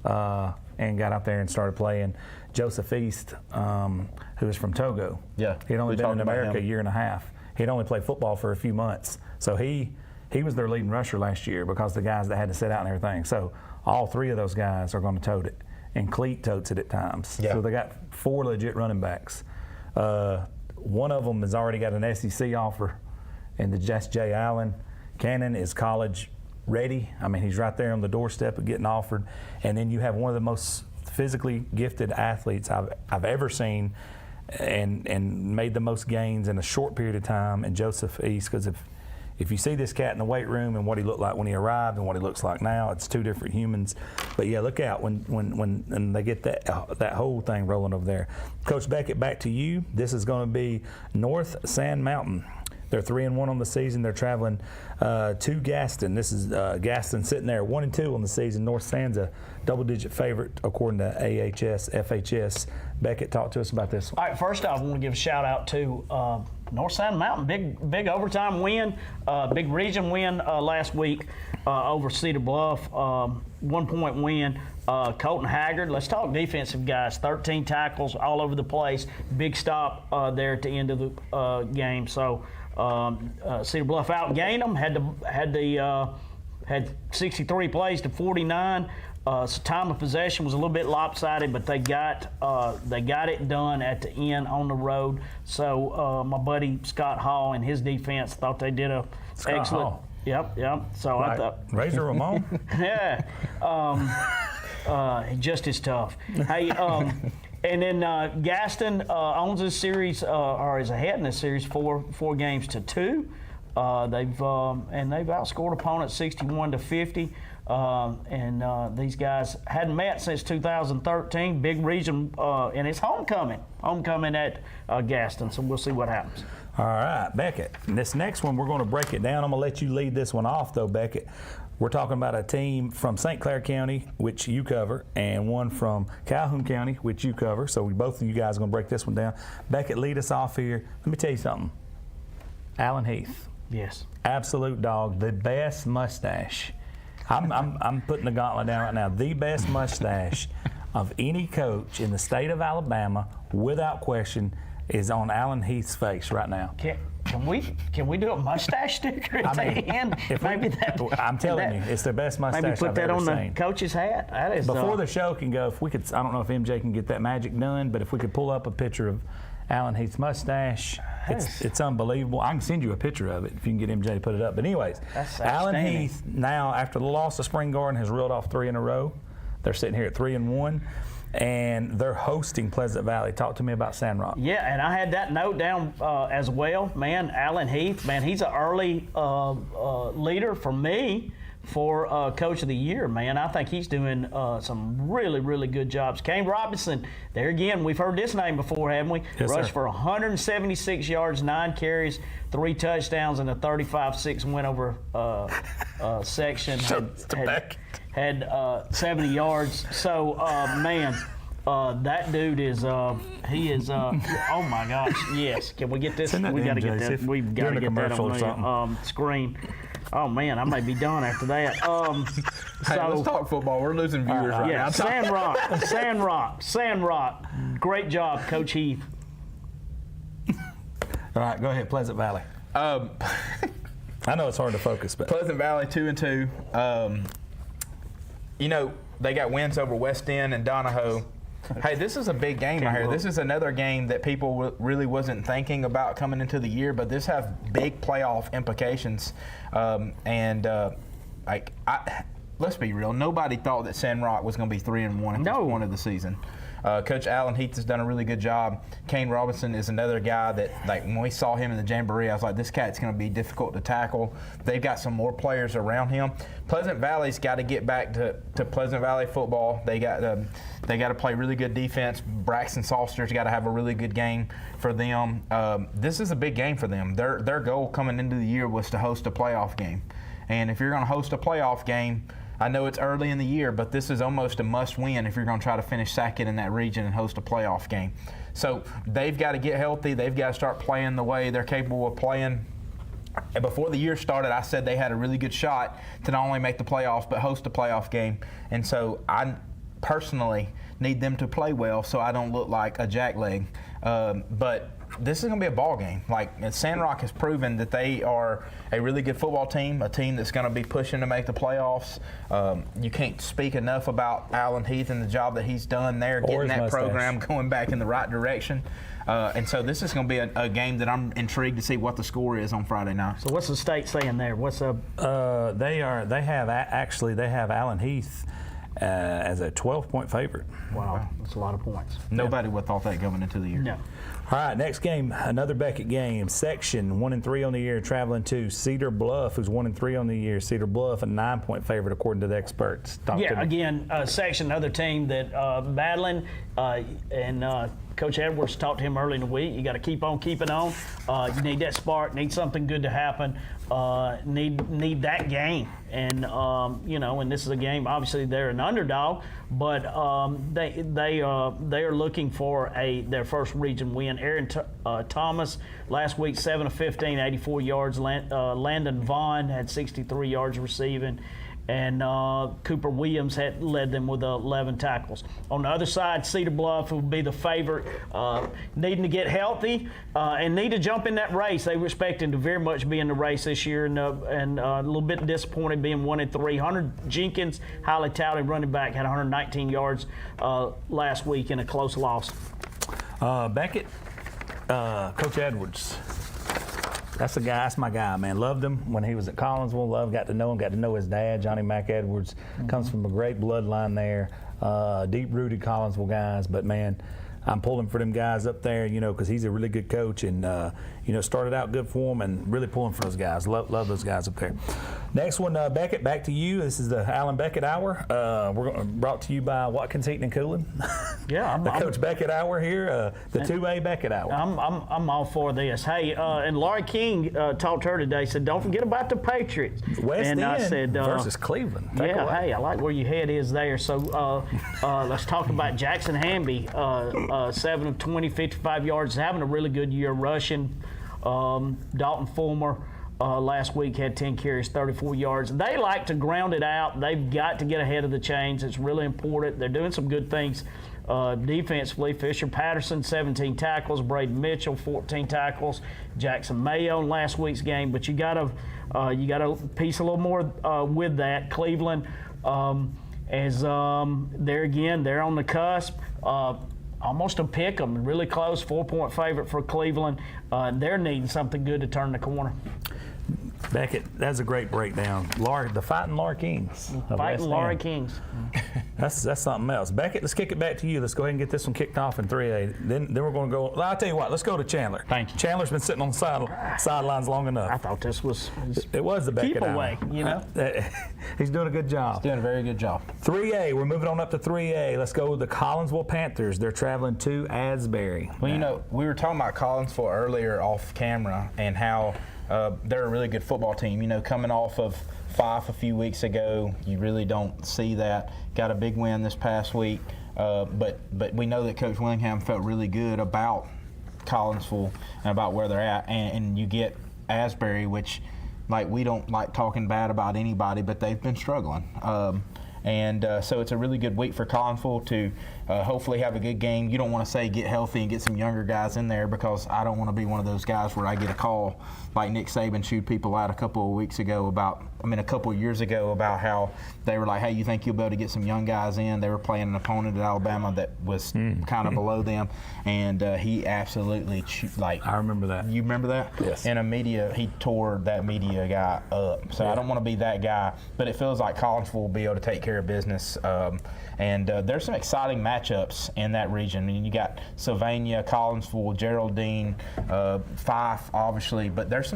and got out there and started playing. Joseph East, who is from Togo. Yeah. He'd only been in America a him. year and a half. He'd only played football for a few months. So he was their leading rusher last year because the guys that had to sit out and everything. So all 3 of those guys are going to tote it. And Cleat totes it at times. Yeah. So they got 4 legit running backs. One of them has already got an SEC offer, and that's Jay Allen. Cannon is college ready. I mean, he's right there on the doorstep of getting offered. And then you have one of the most physically gifted athletes I've ever seen, and made the most gains in a short period of time, and Joseph East. Because if you see this cat in the weight room and what he looked like when he arrived and what he looks like now, it's 2 different humans. But yeah, look out when they get that whole thing rolling over there. Coach Beckett, back to you. This is going to be North Sand Mountain. They're 3-1 on the season. They're traveling to Gaston. This is Gaston sitting there 1-2 on the season. North Sand's a double-digit favorite according to AHS, FHS. Beckett, talk to us about this one. All right, first off, I want to give a shout out to North Sand Mountain. Big overtime win, big region win last week over Cedar Bluff. 1-point win. Colton Haggard, let's talk defensive guys. 13 tackles all over the place. Big stop there at the end of the game. So Cedar Bluff outgained them. Had 63 plays to 49. So time of possession was a little bit lopsided, but they got it done at the end on the road. So my buddy Scott Hall and his defense thought they did a excellent. Hall. Yep. So Right. I thought. Razor Ramon. Yeah. Just as tough. Hey, and then Gaston owns this series, or is ahead in this series, 4 games to 2. They've outscored opponents 61-50. And these guys hadn't met since 2013. Big region, and it's homecoming at Gaston. So we'll see what happens. All right, Beckett. This next one, we're going to break it down. I'm going to let you lead this one off, though, Beckett. We're talking about a team from St. Clair County, which you cover, and one from Calhoun County, which you cover. So both of you guys are going to break this one down. Beckett, lead us off here. Let me tell you something. Alan Heath. Yes. Absolute dog. The best mustache. I'm putting the gauntlet down right now. The best mustache of any coach in the state of Alabama, without question, is on Alan Heath's face right now. Can we do a mustache sticker at the end? I'm telling you, it's the best mustache Maybe put I've that ever on seen. the coach's hat. That is Before the show can go, if we could, I don't know if MJ can get that magic done, but if we could pull up a picture of Alan Heath's mustache, it's unbelievable. I can send you a picture of it if you can get MJ to put it up. But anyways, Alan Heath now, after the loss to Spring Garden, has reeled off 3 in a row. They're sitting here at 3-1. And they're hosting Pleasant Valley. Talk to me about Sandrock. Yeah, and I had that note down as well. Man, Alan Heath, man, he's an early leader for me for Coach of the Year, man. I think he's doing some really, really good jobs. Kane Robinson, there again, we've heard this name before, haven't we? Yes, Rushed sir. for 176 yards, 9 carries, 3 touchdowns, and a 35-6 win over section. Had 70 yards. So, man, that dude is, oh my gosh, yes. Can we get this? Send that We in, got to get Jay. that. We've got to Doing a get that commercial or on the screen. Oh man, I may be done after that. Hey, let's talk football. We're losing viewers right yeah, now. Sandrock. Great job, Coach Heath. All right, go ahead, Pleasant Valley. I know it's hard to focus, but Pleasant Valley 2-2. You know, they got wins over West End and Donahoe. Hey, this is a big game right here. This is another game that people really wasn't thinking about coming into the year, but this has big playoff implications. Let's be real. Nobody thought that Sandrock was going to be 3-1 at this point of the season. Coach Alan Heath has done a really good job. Kane Robinson is another guy that, like, when we saw him in the Jamboree, I was like, this cat's going to be difficult to tackle. They've got some more players around him. Pleasant Valley's got to get back to Pleasant Valley football. They got to play really good defense. Braxton Salster's got to have a really good game for them. This is a big game for them. Their goal coming into the year was to host a playoff game. And if you're going to host a playoff game, I know it's early in the year, but this is almost a must-win if you're going to try to finish second in that region and host a playoff game. So they've got to get healthy. They've got to start playing the way they're capable of playing. And before the year started, I said they had a really good shot to not only make the playoffs but host a playoff game. And so I personally need them to play well so I don't look like a jackleg. But this is going to be a ball game. Like, Sandrock has proven that they are a really good football team, a team that's going to be pushing to make the playoffs. You can't speak enough about Alan Heath and the job that he's done there, getting that program going back in the right direction. And so this is going to be a game that I'm intrigued to see what the score is on Friday night. So what's the state saying there? What's up? They have Alan Heath as a 12-point favorite. Wow, that's a lot of points. Nobody would have thought that going into the year. No. All right, next game, another Beckett game. Section 1-3 on the year, traveling to Cedar Bluff, who's 1-3 on the year. Cedar Bluff, a 9-point favorite according to the experts. Again, Section, another team that battling, and Coach Edwards talked to him early in the week. You got to keep on keeping on. You need that spark. Need something good to happen. Need that game. And and this is a game. Obviously, they're an underdog, but they are looking for their first region win. Aaron Thomas last week 7 of 15, 84 yards. Landon Vaughn had 63 yards receiving. And Cooper Williams had led them with 11 tackles. On the other side, Cedar Bluff will be the favorite, needing to get healthy and need to jump in that race. They were expecting to very much be in the race this year, and a little bit disappointed being 1-3. Hunter Jenkins, highly touted running back, had 119 yards last week in a close loss. Beckett, Coach Edwards. That's the guy. That's my guy, man. Loved him when he was at Collinsville. Got to know him. Got to know his dad, Johnny Mack Edwards. Comes from a great bloodline there. Deep-rooted Collinsville guys. But, man, I'm pulling for them guys up there, because he's a really good coach and, started out good for him and really pulling for those guys. Love those guys up there. Next one, Beckett, back to you. This is the Alan Beckett Hour. We're brought to you by Watkins Heating and Cooling. Yeah, the Coach Beckett Hour here, the 2A Beckett Hour. I'm all for this. Hey, and Laurie King talked to her today. Said, don't forget about the Patriots. West and End I said, versus Cleveland. Take away. Hey, I like where your head is there. So let's talk about Jackson Hamby. 7 of 20, 55 yards, having a really good year rushing. Dalton Fulmer last week had 10 carries, 34 yards. They like to ground it out. They've got to get ahead of the chains. It's really important. They're doing some good things defensively. Fisher Patterson, 17 tackles. Braden Mitchell, 14 tackles. Jackson Mayo in last week's game. But you got to piece a little more with that. Cleveland, they're on the cusp. Almost a pick 'em, really close, 4-point favorite for Cleveland. They're needing something good to turn the corner. Beckett, that's a great breakdown. The Fighting Laura Kings. Fighting Laura Kings. That's something else. Beckett, let's kick it back to you. Let's go ahead and get this one kicked off in 3A. Then we're going to go. Well, I'll tell you what. Let's go to Chandler. Thank you. Chandler's been sitting on the sidelines long enough. I thought this was It was the Beckett keep hour. away, you know. He's doing a good job. Doing a very good job. 3A, we're moving on up to 3A. Let's go with the Collinsville Panthers. They're traveling to Asbury. Well, you know, we were talking about Collinsville earlier off camera and how they're a really good football team. You know, coming off of Fife a few weeks ago, you really don't see that. Got a big win this past week, but we know that Coach Willingham felt really good about Collinsville and about where they're at. And you get Asbury, which, like, we don't like talking bad about anybody, but they've been struggling. So it's a really good week for Collinsville to hopefully have a good game. You don't want to say get healthy and get some younger guys in there, because I don't want to be one of those guys where I get a call like Nick Saban chewed people out a couple of years ago about how they were like, hey, you think you'll be able to get some young guys in? They were playing an opponent at Alabama that was kind of below them, and he absolutely I remember that. You remember that? Yes. He tore that media guy up. So I don't want to be that guy, but it feels like Collinsville will be able to take care of business. There's some exciting matchups in that region. I mean, you got Sylvania, Collinsville, Geraldine, Fife, obviously, but there's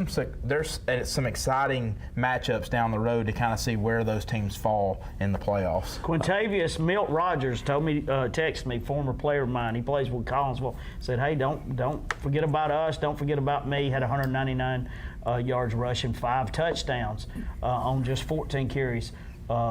some exciting matchups down the road to kind of see where those teams fall in the playoffs. Quintavious Milt Rogers told me, texted me, former player of mine. He plays with Collinsville. Said, hey, don't forget about us. Don't forget about me. Had 199 yards rushing, 5 touchdowns on just 14 carries.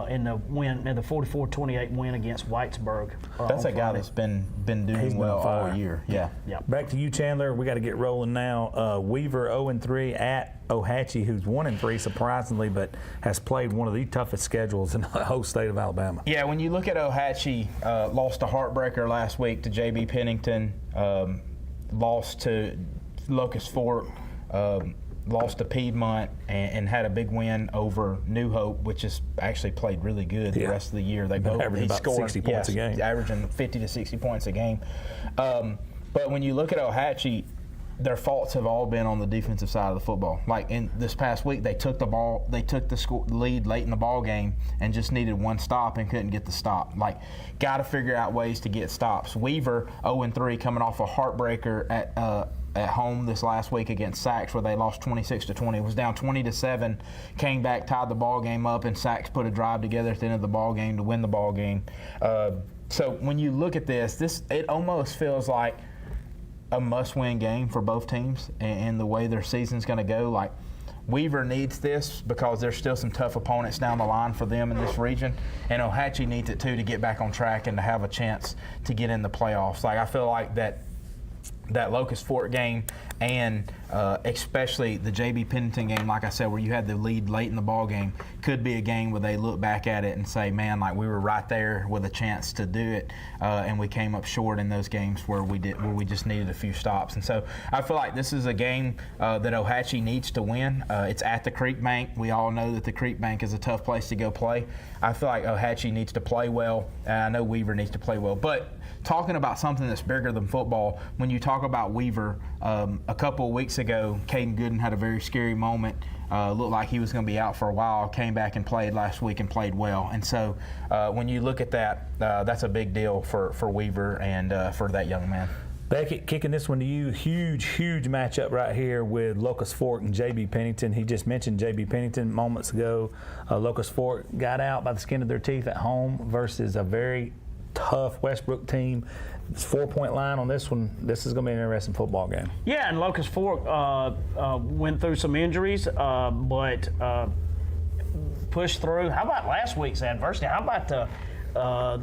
In the 44-28 win against Whitesburg. That's a guy that's been doing well all year. Yeah. Back to you, Chandler. We got to get rolling now. Weaver 0-3 at Ohatchee, who's 1-3 surprisingly, but has played one of the toughest schedules in the whole state of Alabama. Yeah, when you look at Ohatchee, lost a heartbreaker last week to J.B. Pennington, lost to Locust Fork, lost to Piedmont, and had a big win over New Hope, which has actually played really good the rest of the year. They both averaging about 60 points a game. Averaging 50 to 60 points a game. But when you look at Ohatchee, their faults have all been on the defensive side of the football. Like in this past week, they took the lead late in the ball game and just needed one stop and couldn't get the stop. Like, got to figure out ways to get stops. Weaver 0-3 coming off a heartbreaker at home this last week against Sachs, where they lost 26-20. It was down 20-7, came back, tied the ball game up, and Sachs put a drive together at the end of the ball game to win the ball game. So when you look at this, it almost feels like a must-win game for both teams, and the way their season's going to go. Like, Weaver needs this because there's still some tough opponents down the line for them in this region, and Ohatchee needs it too to get back on track and to have a chance to get in the playoffs. Like, I feel like that Locust Fork game, and especially the J.B. Pennington game, like I said, where you had the lead late in the ball game, could be a game where they look back at it and say, man, like, we were right there with a chance to do it, and we came up short in those games where we just needed a few stops. And so I feel like this is a game that Ohatchee needs to win. It's at the Creek Bank. We all know that the Creek Bank is a tough place to go play. I feel like Ohatchee needs to play well, and I know Weaver needs to play well. But talking about something that's bigger than football, when you talk about Weaver, a couple of weeks ago, Caden Gooden had a very scary moment. Looked like he was going to be out for a while, came back and played last week and played well. And so when you look at that, that's a big deal for Weaver and for that young man. Beckett, kicking this one to you. Huge matchup right here with Locust Fork and J.B. Pennington. He just mentioned J.B. Pennington moments ago. Locust Fork got out by the skin of their teeth at home versus a very tough Westbrook team. It's 4-point line on this one. This is going to be an interesting football game. Yeah, and Locust Fork went through some injuries, but pushed through. How about last week's adversity? How about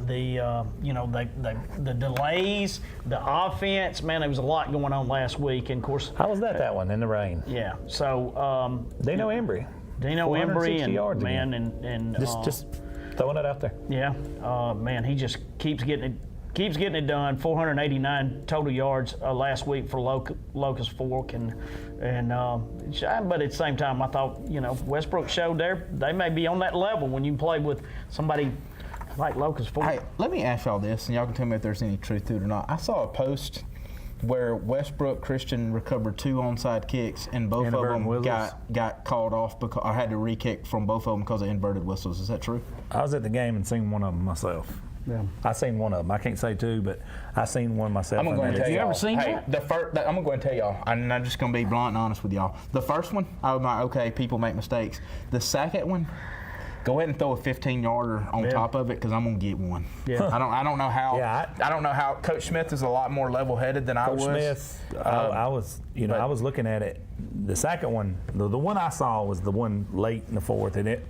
the delays, the offense. Man, there was a lot going on last week, and of course, How was that one in the rain? yeah. So Dino Embry. Dino Embry 460 and yards man, again. and Just throwing it out there. yeah, man, he just keeps getting it done. 489 total yards last week for Locust Fork, and but at the same time, I thought Westbrook showed they may be on that level when you play with somebody like Locust Fork. Hey, let me ask y'all this, and y'all can tell me if there's any truth to it or not. I saw a post where Westbrook Christian recovered 2 onside kicks, and both of Inadvertent them whistles. got called off because I had to re-kick from both of them because of inverted whistles. Is that true? I was at the game and seen one of them myself. Yeah. I seen one of them. I can't say 2, but I seen one myself. I'm gonna go and tell you y'all. ever seen hey, that? I'm gonna go and tell y'all, and I'm just gonna be blunt and honest with y'all. The first one, I was like, okay, people make mistakes. The second one, go ahead and throw a 15-yarder on top of it because I'm gonna get one. Yeah. I don't know how. Yeah, I don't know how. Coach Smith is a lot more level-headed than I Coach was. Smith, I was, I was looking at it. The second one, the one I saw was the one late in the fourth, and it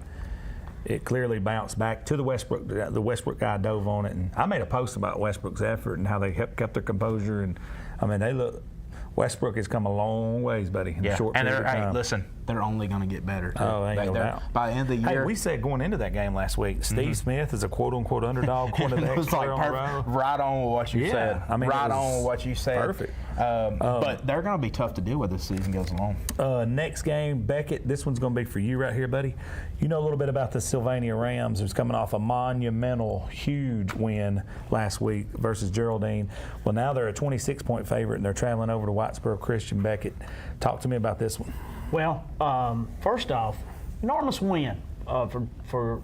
clearly bounced back to the Westbrook. The Westbrook guy dove on it, and I made a post about Westbrook's effort and how they kept their composure. And I mean, Westbrook has come a long ways, buddy, in a short and period of hey, time. listen, they're only going to get better. Too. Oh, ain't no doubt. By the end of the year, Hey, we said going into that game last week, Steve Smith is a quote-unquote underdog, according to the it was like expert on the road. right on with what you Yeah, said. I mean, right it was on with what you said. perfect. But they're going to be tough to deal with as the season goes along. Next game, Beckett, this one's going to be for you right here, buddy. You know a little bit about the Sylvania Rams, who's coming off a monumental, huge win last week versus Geraldine. Well, now they're a 26-point favorite, and they're traveling over to Whitesboro Christian. Beckett, talk to me about this one. Well, first off, enormous win for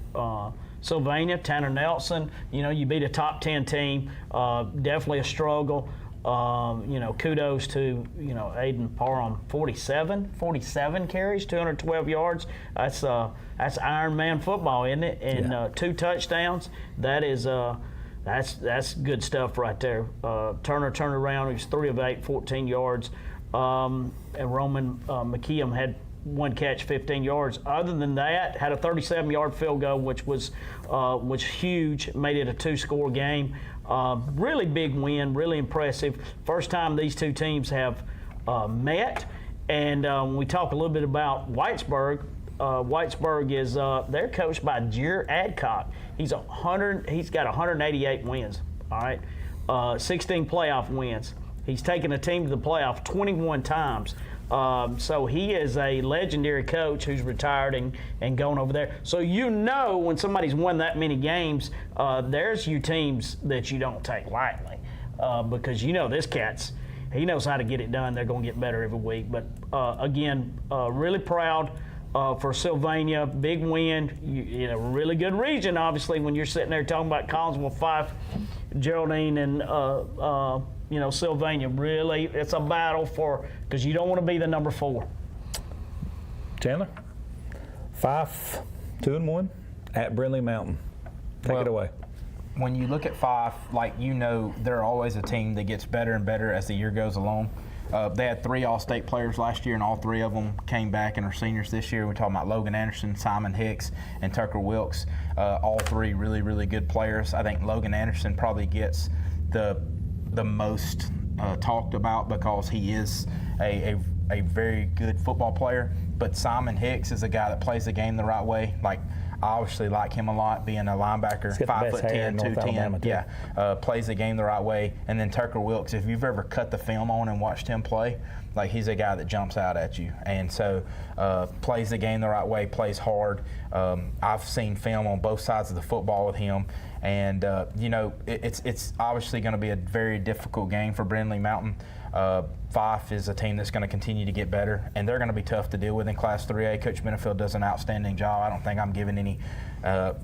Sylvania. Tanner Nelson, you beat a top 10 team. Definitely a struggle. Kudos to Aiden Parham, 47 carries, 212 yards. That's Iron Man football, isn't it? And 2 touchdowns. That is that's good stuff right there. Turner turned around. He was 3 of 8, 14 yards. And Roman McKeon had 1 catch, 15 yards. Other than that, had a 37-yard field goal, which was huge. Made it a 2-score game. Really big win, really impressive. First time these two teams have met. And when we talk a little bit about Whitesburg, Whitesburg is they're coached by Jer Adcock. He's got 188 wins. All right, 16 playoff wins. He's taken a team to the playoff 21 times. So he is a legendary coach who's retired and going over there. So when somebody's won that many games, there's teams that you don't take lightly because this cat's, he knows how to get it done. They're going to get better every week. But again, really proud for Sylvania. Big win in a really good region, obviously, when you're sitting there talking about Collinsville, Fife, Geraldine, and Sylvania. Really, it's a battle because you don't want to be the number 4. Chandler, 5, 2-1 at Brindley Mountain. Take it away. When you look at Fife, they're always a team that gets better and better as the year goes along. They had 3 All-State players last year, and all 3 of them came back and are seniors this year. We're talking about Logan Anderson, Simon Hicks, and Tucker Wilkes. All 3 really, really good players. I think Logan Anderson probably gets the most talked about because he is a very good football player. But Simon Hicks is a guy that plays the game the right way. I obviously like him a lot, being a linebacker, 5'10", 210. Yeah, plays the game the right way. And then Tucker Wilkes, if you've ever cut the film on and watched him play, he's a guy that jumps out at you. And so plays the game the right way, plays hard. I've seen film on both sides of the football with him. And, it's obviously going to be a very difficult game for Brindley Mountain. Fife is a team that's going to continue to get better, and they're going to be tough to deal with in Class 3A. Coach Benefield does an outstanding job. I don't think I'm giving any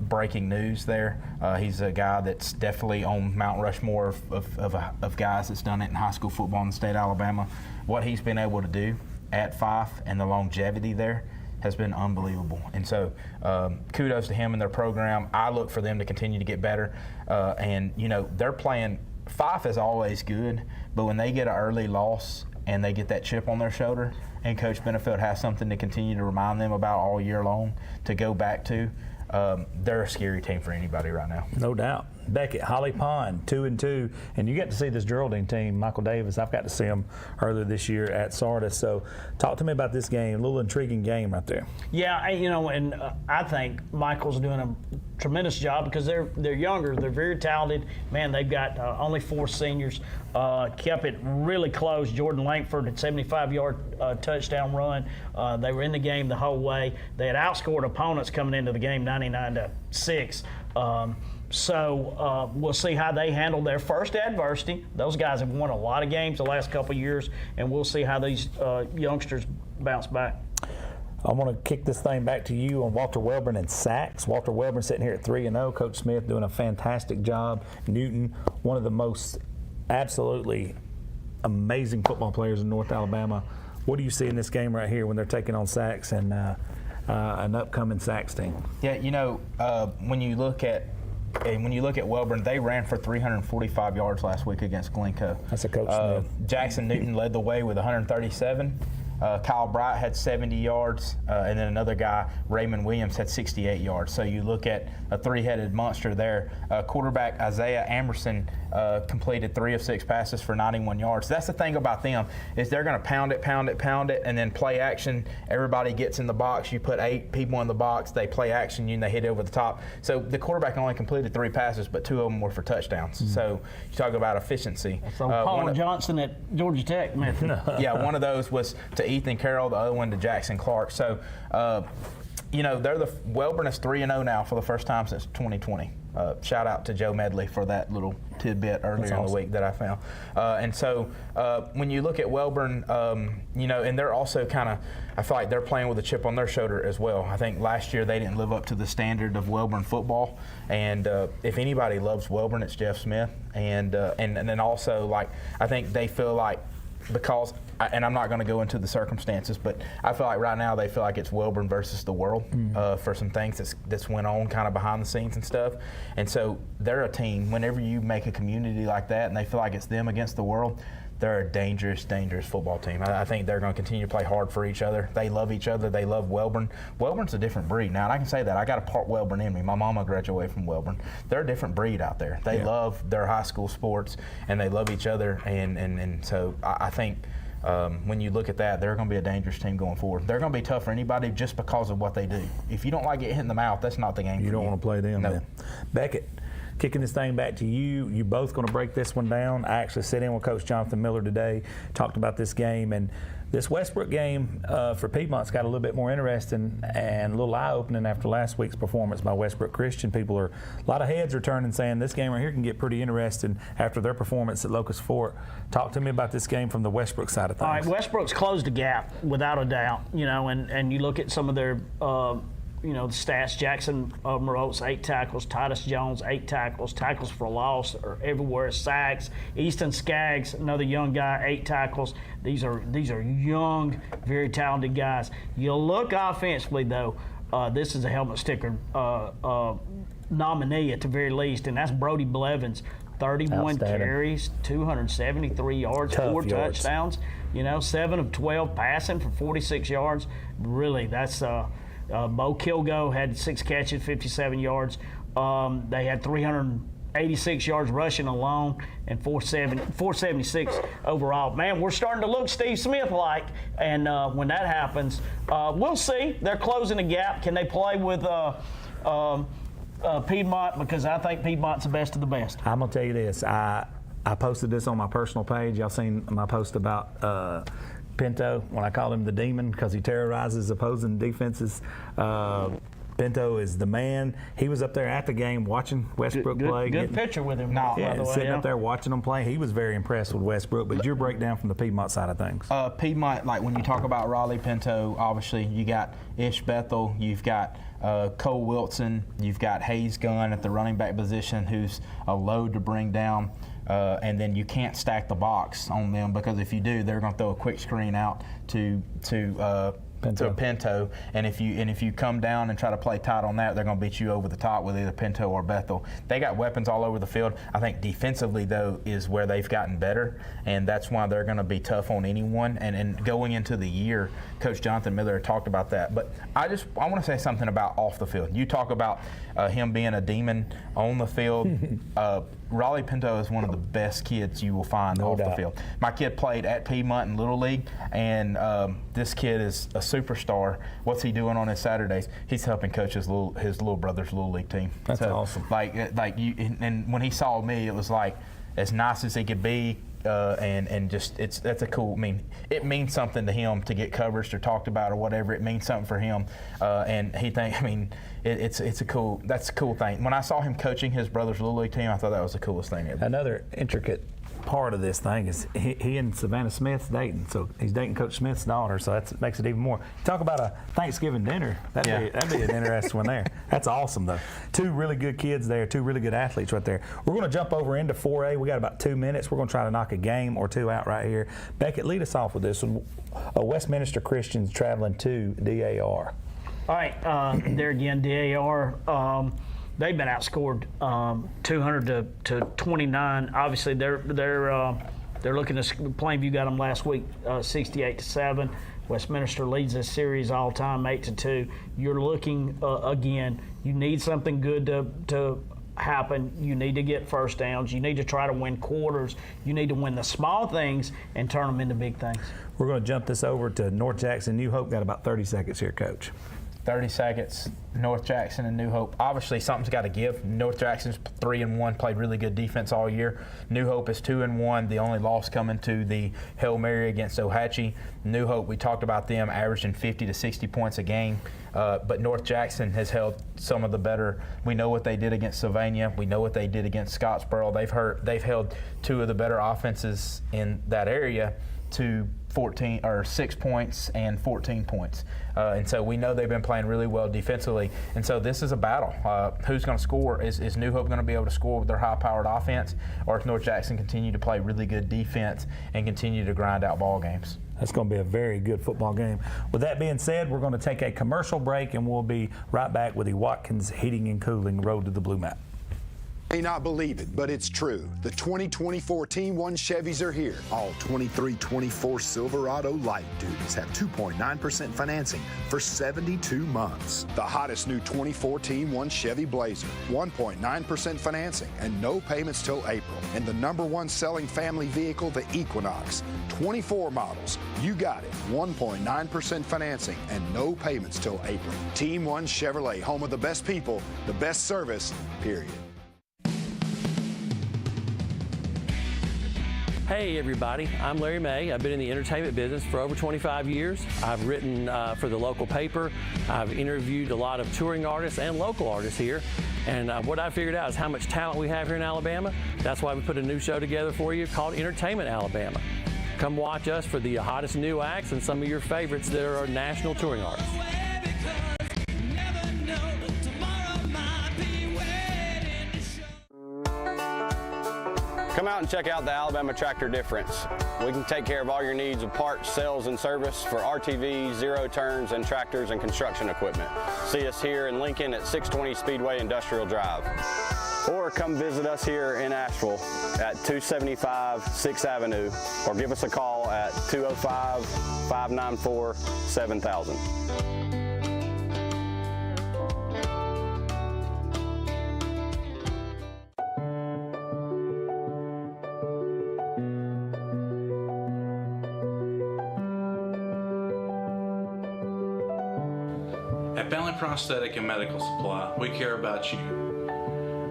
breaking news there. He's a guy that's definitely on Mount Rushmore of guys that's done it in high school football in the state of Alabama. What he's been able to do at Fife and the longevity there has been unbelievable. And so kudos to him and their program. I look for them to continue to get better. And they're playing – Fife is always good, but when they get an early loss and they get that chip on their shoulder and Coach Benefield has something to continue to remind them about all year long to go back to, they're a scary team for anybody right now. No doubt. Beckett, Holly Pond, 2-2, and you get to see this Geraldine team. Michael Davis, I've got to see him earlier this year at Sardis. So, talk to me about this game. A little intriguing game right there. Yeah, and I think Michael's doing a tremendous job because they're younger, they're very talented. Man, they've got only 4 seniors. Kept it really close. Jordan Langford, a 75-yard touchdown run. They were in the game the whole way. They had outscored opponents coming into the game 99-6. So we'll see how they handle their first adversity. Those guys have won a lot of games the last couple of years, and we'll see how these youngsters bounce back. I want to kick this thing back to you on Walter Welborn and sacks. Walter Welborn sitting here at 3-0. Coach Smith doing a fantastic job. Newton, one of the most absolutely amazing football players in North Alabama. What do you see in this game right here when they're taking on sacks and an upcoming sacks team? Yeah, when you look at Welborn, they ran for 345 yards last week against Glencoe. That's a Coach Smith. Jackson Newton led the way with 137. Kyle Bright had 70 yards, and then another guy, Raymond Williams, had 68 yards. So you look at a 3-headed monster there. Quarterback Isaiah Amerson completed 3 of 6 passes for 91 yards. That's the thing about them, is they're going to pound it, and then play action. Everybody gets in the box. You put 8 people in the box. They play action, and they hit over the top. So the quarterback only completed 3 passes, but 2 of them were for touchdowns. Mm-hmm. So you talk about efficiency. So Paul Johnson at Georgia Tech method. Yeah, one of those was to Ethan Carroll, the other one to Jackson Clark. So, Welborn is 3-0 now for the first time since 2020. Shout out to Joe Medley for that little tidbit earlier in the week that I found. And so when you look at Welborn, and they're also I feel like they're playing with a chip on their shoulder as well. I think last year they didn't live up to the standard of Welborn football. And if anybody loves Welborn, it's Jeff Smith. And then also, I think they feel like, because, and I'm not going to go into the circumstances, but I feel like right now they feel like it's Welborn versus the world for some things that's went on kind of behind the scenes and stuff. And so they're a team. Whenever you make a community like that and they feel like it's them against the world, they're a dangerous, dangerous football team. I think they're going to continue to play hard for each other. They love each other. They love Welborn. Welborn's a different breed. Now, and I can say that. I got a part Welborn in me. My mama graduated from Welborn. They're a different breed out there. They love their high school sports, and they love each other. And so I think when you look at that, they're going to be a dangerous team going forward. They're going to be tough for anybody just because of what they do. If you don't like getting hit in the mouth, that's not the game. You don't want to play them. No. Then. Beckett, kicking this thing back to you. You both going to break this one down. I actually sat in with Coach Jonathan Miller today, talked about this game, and this Westbrook game for Piedmont's got a little bit more interesting and a little eye-opening after last week's performance by Westbrook Christian. A lot of heads are turning, saying this game right here can get pretty interesting after their performance at Locust Fort. Talk to me about this game from the Westbrook side of things. All right, Westbrook's closed the gap without a doubt, and you look at some of their the stats. Jackson Moreaux, 8 tackles. Titus Jones, 8 tackles. Tackles for loss are everywhere. Sacks. Easton Skaggs, another young guy, 8 tackles. These are young, very talented guys. You look offensively, though, this is a helmet sticker nominee at the very least, and that's Brody Blevins. 31 carries, 273 yards, 4 touchdowns. 7 of 12 passing for 46 yards. Really, that's Bo Kilgo had 6 catches, 57 yards. They had 386 yards rushing alone and 476 overall. Man, we're starting to look Steve Smith-like, and when that happens, we'll see. They're closing the gap. Can they play with Piedmont? Because I think Piedmont's the best of the best. I'm going to tell you this. I posted this on my personal page. Y'all seen my post about Pinto, when I call him the demon because he terrorizes opposing defenses. Pinto is the man. He was up there at the game watching Westbrook play. Good picture with him. By the way, sitting up there watching them play. He was very impressed with Westbrook. But your breakdown from the Piedmont side of things. Piedmont, when you talk about Raleigh Pinto, obviously you got Ish Bethel, you've got Cole Wilson, you've got Hayes Gunn at the running back position, who's a load to bring down. And then you can't stack the box on them, because if you do, they're going to throw a quick screen out to Pinto, and if you come down and try to play tight on that, they're going to beat you over the top with either Pinto or Bethel. They got weapons all over the field. I think defensively though is where they've gotten better, and that's why they're going to be tough on anyone. And going into the year, Coach Jonathan Miller talked about that. But I want to say something about off the field. You talk about him being a demon on the field. Raleigh Pinto is one of the best kids you will find off the field. My kid played at Piedmont in Little League, and this kid is a superstar. What's he doing on his Saturdays? He's helping coach his little brother's Little League team. That's awesome. And when he saw me, it was like as nice as he could be. And that's a cool. I mean, it means something to him to get coverage or talked about or whatever. It means something for him, and it's a cool. That's a cool thing. When I saw him coaching his brother's Little League team, I thought that was the coolest thing ever. Another intricate part of this thing is he and Savannah Smith's dating, so he's dating Coach Smith's daughter, so that makes it even more. Talk about a Thanksgiving dinner. That'd be an interesting one there. That's awesome though. Two really good kids there, two really good athletes right there. We're going to jump over into 4A. We got about 2 minutes. We're going to try to knock a game or two out right here. Beckett, lead us off with this one. Westminster Christian's traveling to DAR. All right, there again, DAR. They've been outscored 200 to 29. Obviously, they're looking to Plainview got them last week 68-7. Westminster leads this series all time 8-2. You're looking again. You need something good to happen. You need to get first downs. You need to try to win quarters. You need to win the small things and turn them into big things. We're going to jump this over to North Jackson. New Hope got about 30 seconds here, Coach. 30 seconds. North Jackson and New Hope. Obviously, something's got to give. North Jackson's 3-1, played really good defense all year. New Hope is 2-1. The only loss coming to the Hail Mary against Ohatchee. New Hope, we talked about them averaging 50 to 60 points a game. But North Jackson has held some of the better. We know what they did against Sylvania. We know what they did against Scottsboro. They've held two of the better offenses in that area to 6 points and 14 points. And so we know they've been playing really well defensively. And so this is a battle. Who's going to score? Is New Hope going to be able to score with their high-powered offense, or is North Jackson continue to play really good defense and continue to grind out ball games? That's going to be a very good football game. With that being said, we're going to take a commercial break, and we'll be right back with the Watkins Heating and Cooling Road to the Blue Map. May not believe it, but it's true. The 2024 Team 1 Chevys are here. All 23-24 Silverado light duties have 2.9% financing for 72 months. The hottest new 24 Team 1 Chevy Blazer, 1.9% financing and no payments till April. And the #1 selling family vehicle, the Equinox, 24 models. You got it. 1.9% financing and no payments till April. Team 1 Chevrolet, home of the best people, the best service, period. Hey everybody, I'm Larry May. I've been in the entertainment business for over 25 years. I've written for the local paper. I've interviewed a lot of touring artists and local artists here. And what I figured out is how much talent we have here in Alabama. That's why we put a new show together for you called Entertainment Alabama. Come watch us for the hottest new acts and some of your favorites that are national touring artists. Come out and check out the Alabama Tractor Difference. We can take care of all your needs of parts, sales, and service for RTVs, zero turns, and tractors and construction equipment. See us here in Lincoln at 620 Speedway Industrial Drive. Or come visit us here in Asheville at 275 6th Avenue, or give us a call at 205-594-7000. At Bentley Prosthetic and Medical Supply, we care about you.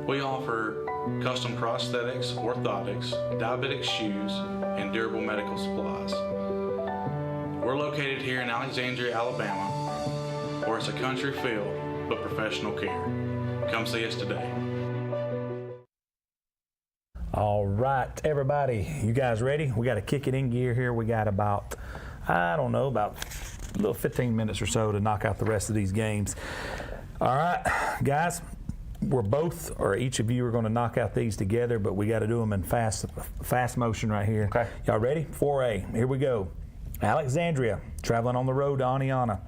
We offer custom prosthetics, orthotics, diabetic shoes, and durable medical supplies. We're located here in Alexandria, Alabama, where it's a country feel, but professional care. Come see us today. All right, everybody, you guys ready? We got to kick it in gear here. We got about a little 15 minutes or so to knock out the rest of these games. All right, guys, each of you are going to knock out these together, but we got to do them in fast motion right here. Okay. Y'all ready? 4A, here we go. Alexandria traveling on the road to Aniana.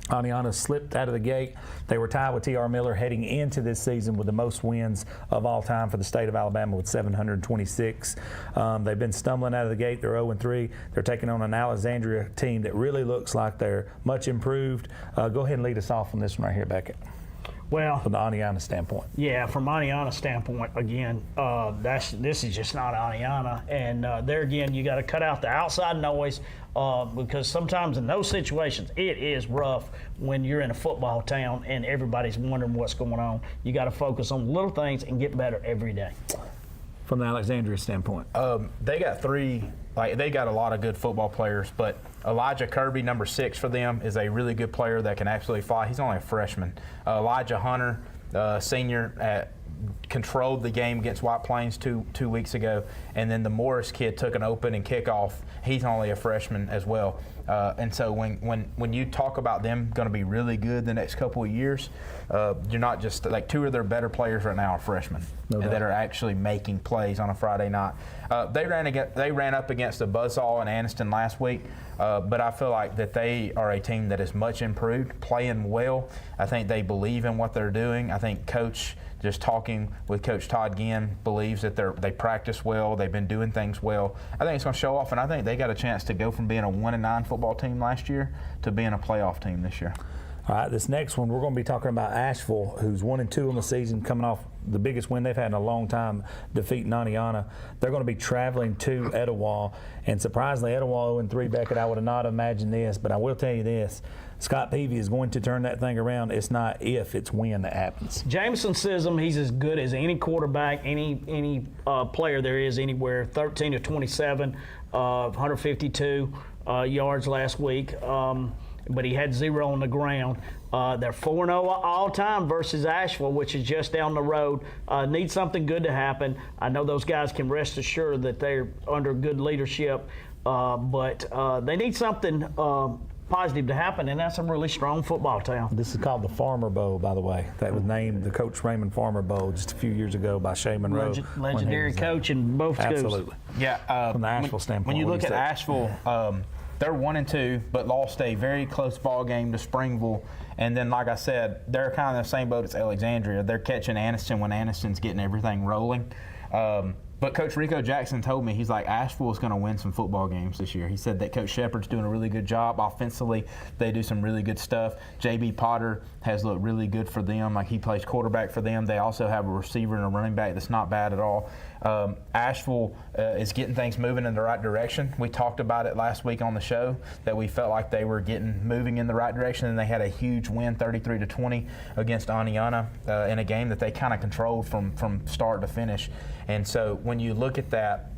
Aniana slipped out of the gate. They were tied with T.R. Miller heading into this season with the most wins of all time for the state of Alabama with 726. They've been stumbling out of the gate. They're 0-3. They're taking on an Alexandria team that really looks like they're much improved. Go ahead and lead us off on this one right here, Beckett. Well, From the Aniana standpoint. yeah, from Aniana standpoint, again, this is just not Aniana, and there again, you got to cut out the outside noise because sometimes in those situations, it is rough when you're in a football town and everybody's wondering what's going on. You got to focus on little things and get better every day. From the Alexandria standpoint. They got they got a lot of good football players, but Elijah Kirby, number 6 for them, is a really good player that can actually fly. He's only a freshman. Elijah Hunter, senior, controlled the game against White Plains two weeks ago, and then the Morris kid took an opening kickoff. He's only a freshman as well. And so when you talk about them going to be really good the next couple of years, you're not just like 2 of their better players right now are freshmen that are actually making plays on a Friday night. They ran up against the Buzzsaw in Anniston last week, but I feel like that they are a team that is much improved, playing well. I think they believe in what they're doing. I think just talking with Coach Todd Ginn, believes that they practice well. They've been doing things well. I think it's going to show off, and I think they got a chance to go from being a 1-9 football team last year to being a playoff team this year. All right, this next one, we're going to be talking about Asheville, who's 1-2 on the season, coming off the biggest win they've had in a long time, defeating Aniana. They're going to be traveling to Etowah, and surprisingly, Etowah 0-3, Beckett. I would have not imagined this, but I will tell you this. Scott Peavy is going to turn that thing around. It's not if, it's when that happens. Jameson Sism, he's as good as any quarterback, any player there is anywhere. 13 to 27, 152 yards last week, but he had 0 on the ground. They're 4-0 all time versus Asheville, which is just down the road. Need something good to happen. I know those guys can rest assured that they're under good leadership, but they need something positive to happen, and that's a really strong football town. This is called the Farmer Bowl, by the way. That was named the Coach Raymond Farmer Bowl just a few years ago by Shay Monroe. Legendary coach in both schools. Absolutely. Yeah. From the Asheville standpoint. When you what look do at say? Asheville, they're 1-2, but lost a very close ball game to Springville. And then, like I said, they're kind of the same boat as Alexandria. They're catching Anniston when Anniston's getting everything rolling. But Coach Rico Jackson told me, he's like, Asheville is going to win some football games this year. He said that Coach Shepard's doing a really good job. Offensively, they do some really good stuff. J.B. Potter has looked really good for them. Like, he plays quarterback for them. They also have a receiver and a running back that's not bad at all. Asheville is getting things moving in the right direction. We talked about it last week on the show, that we felt like they were moving in the right direction, and they had a huge win, 33-20 against Aniana in a game that they kind of controlled from start to finish. And so when you look at that,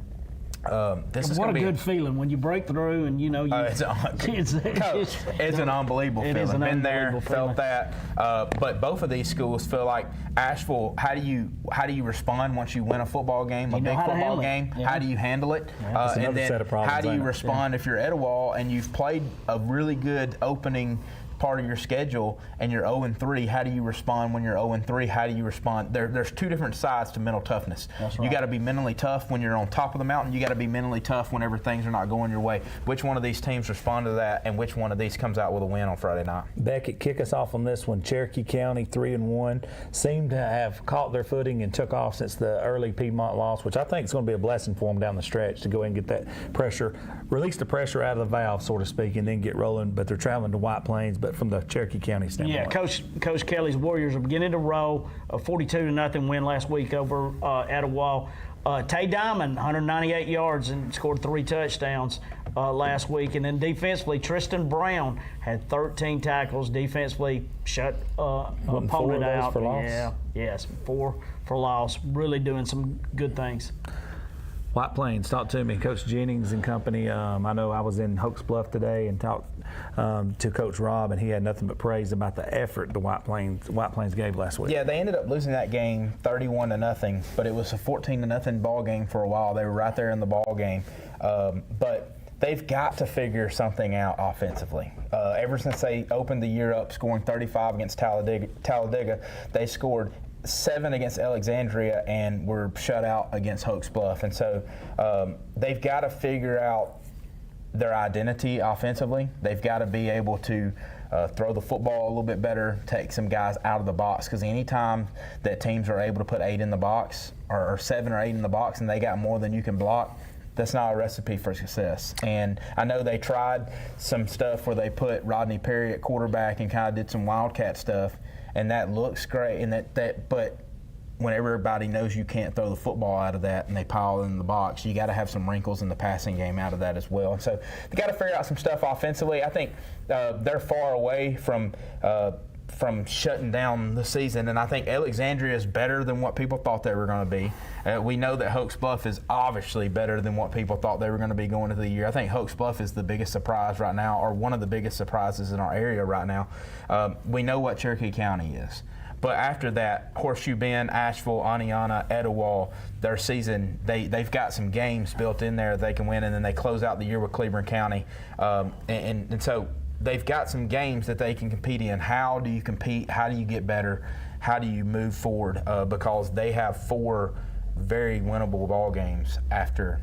this is what going to be a good feeling when you break through and you know you. it's an unbelievable feeling. Is an Been there, unbelievable felt that. But both of these schools feel like Asheville. How do you respond once you win a football game, a big football game? Yeah. How do you handle it? That's And another then set of problems, how do you ain't it? respond if you're Etowah and you've played a really good opening part of your schedule and you're 0-3? How do you respond when you're 0-3? How do you respond? There's 2 different sides to mental toughness. That's right. You got to be mentally tough when you're on top of the mountain. You got to be mentally tough whenever things are not going your way. Which one of these teams respond to that, and which one of these comes out with a win on Friday night? Beckett, kick us off on this one. Cherokee County 3-1 seemed to have caught their footing and took off since the early Piedmont loss, which I think is going to be a blessing for them down the stretch to go and get that pressure, release the pressure out of the valve, so to speak, and then get rolling. But they're traveling to White Plains, but from the Cherokee County standpoint. Yeah, Coach Kelly's Warriors are beginning to roll. A 42-0 win last week over Etowah. Tay Diamond, 198 yards and scored 3 touchdowns last week. And then defensively, Tristan Brown had 13 tackles. Defensively, shut opponent out. For loss? Yeah, yes, 4 for loss. Really doing some good things. White Plains, talk to me. Coach Jennings and company. I know I was in Hoax Bluff today and talked to Coach Rob, and he had nothing but praise about the effort the White Plains gave last week. Yeah, they ended up losing that game 31-0, but it was a 14-0 ball game for a while. They were right there in the ball game, but they've got to figure something out offensively. Ever since they opened the year up scoring 35 against Talladega, they scored 7 against Alexandria and were shut out against Hoax Bluff. And so they've got to figure out their identity offensively. They've got to be able to throw the football a little bit better, take some guys out of the box, because anytime that teams are able to put 8 in the box or 7 or 8 in the box and they got more than you can block, that's not a recipe for success. And I know they tried some stuff where they put Rodney Perry at quarterback and kind of did some wildcat stuff, and that looks great. And but when everybody knows you can't throw the football out of that and they pile in the box, you got to have some wrinkles in the passing game out of that as well. And so they got to figure out some stuff offensively. I think they're far away from shutting down the season, and I think Alexandria is better than what people thought they were going to be. We know that Hoax Bluff is obviously better than what people thought they were going to be going into the year. I think Hoax Bluff is the biggest surprise right now, or one of the biggest surprises in our area right now. We know what Cherokee County is. But after that, Horseshoe Bend, Asheville, Aniana, Etowah, their season, they've got some games built in there they can win, and then they close out the year with Cleburne County. And so they've got some games that they can compete in. How do you compete? How do you get better? How do you move forward? Because they have 4 very winnable ball games after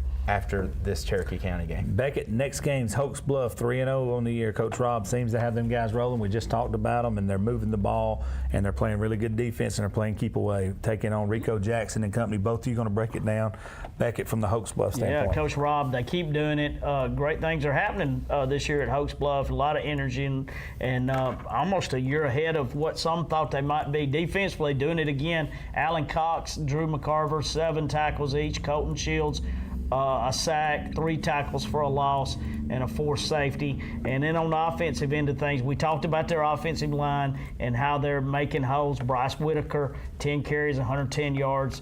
this Cherokee County game. Beckett, next game's Hoax Bluff, 3-0 on the year. Coach Rob seems to have them guys rolling. We just talked about them, and they're moving the ball, and they're playing really good defense, and they're playing keep away, taking on Rico Jackson and company. Both of you going to break it down. Beckett, from the Hoax Bluff standpoint. Yeah, Coach Rob, they keep doing it. Great things are happening this year at Hoax Bluff. A lot of energy and almost a year ahead of what some thought they might be. Defensively, doing it again. Alan Cox, Drew McCarver, 7 tackles each. Colton Shields, a sack, 3 tackles for a loss, and a forced safety. And then on the offensive end of things, we talked about their offensive line and how they're making holes. Bryce Whitaker, 10 carries, 110 yards,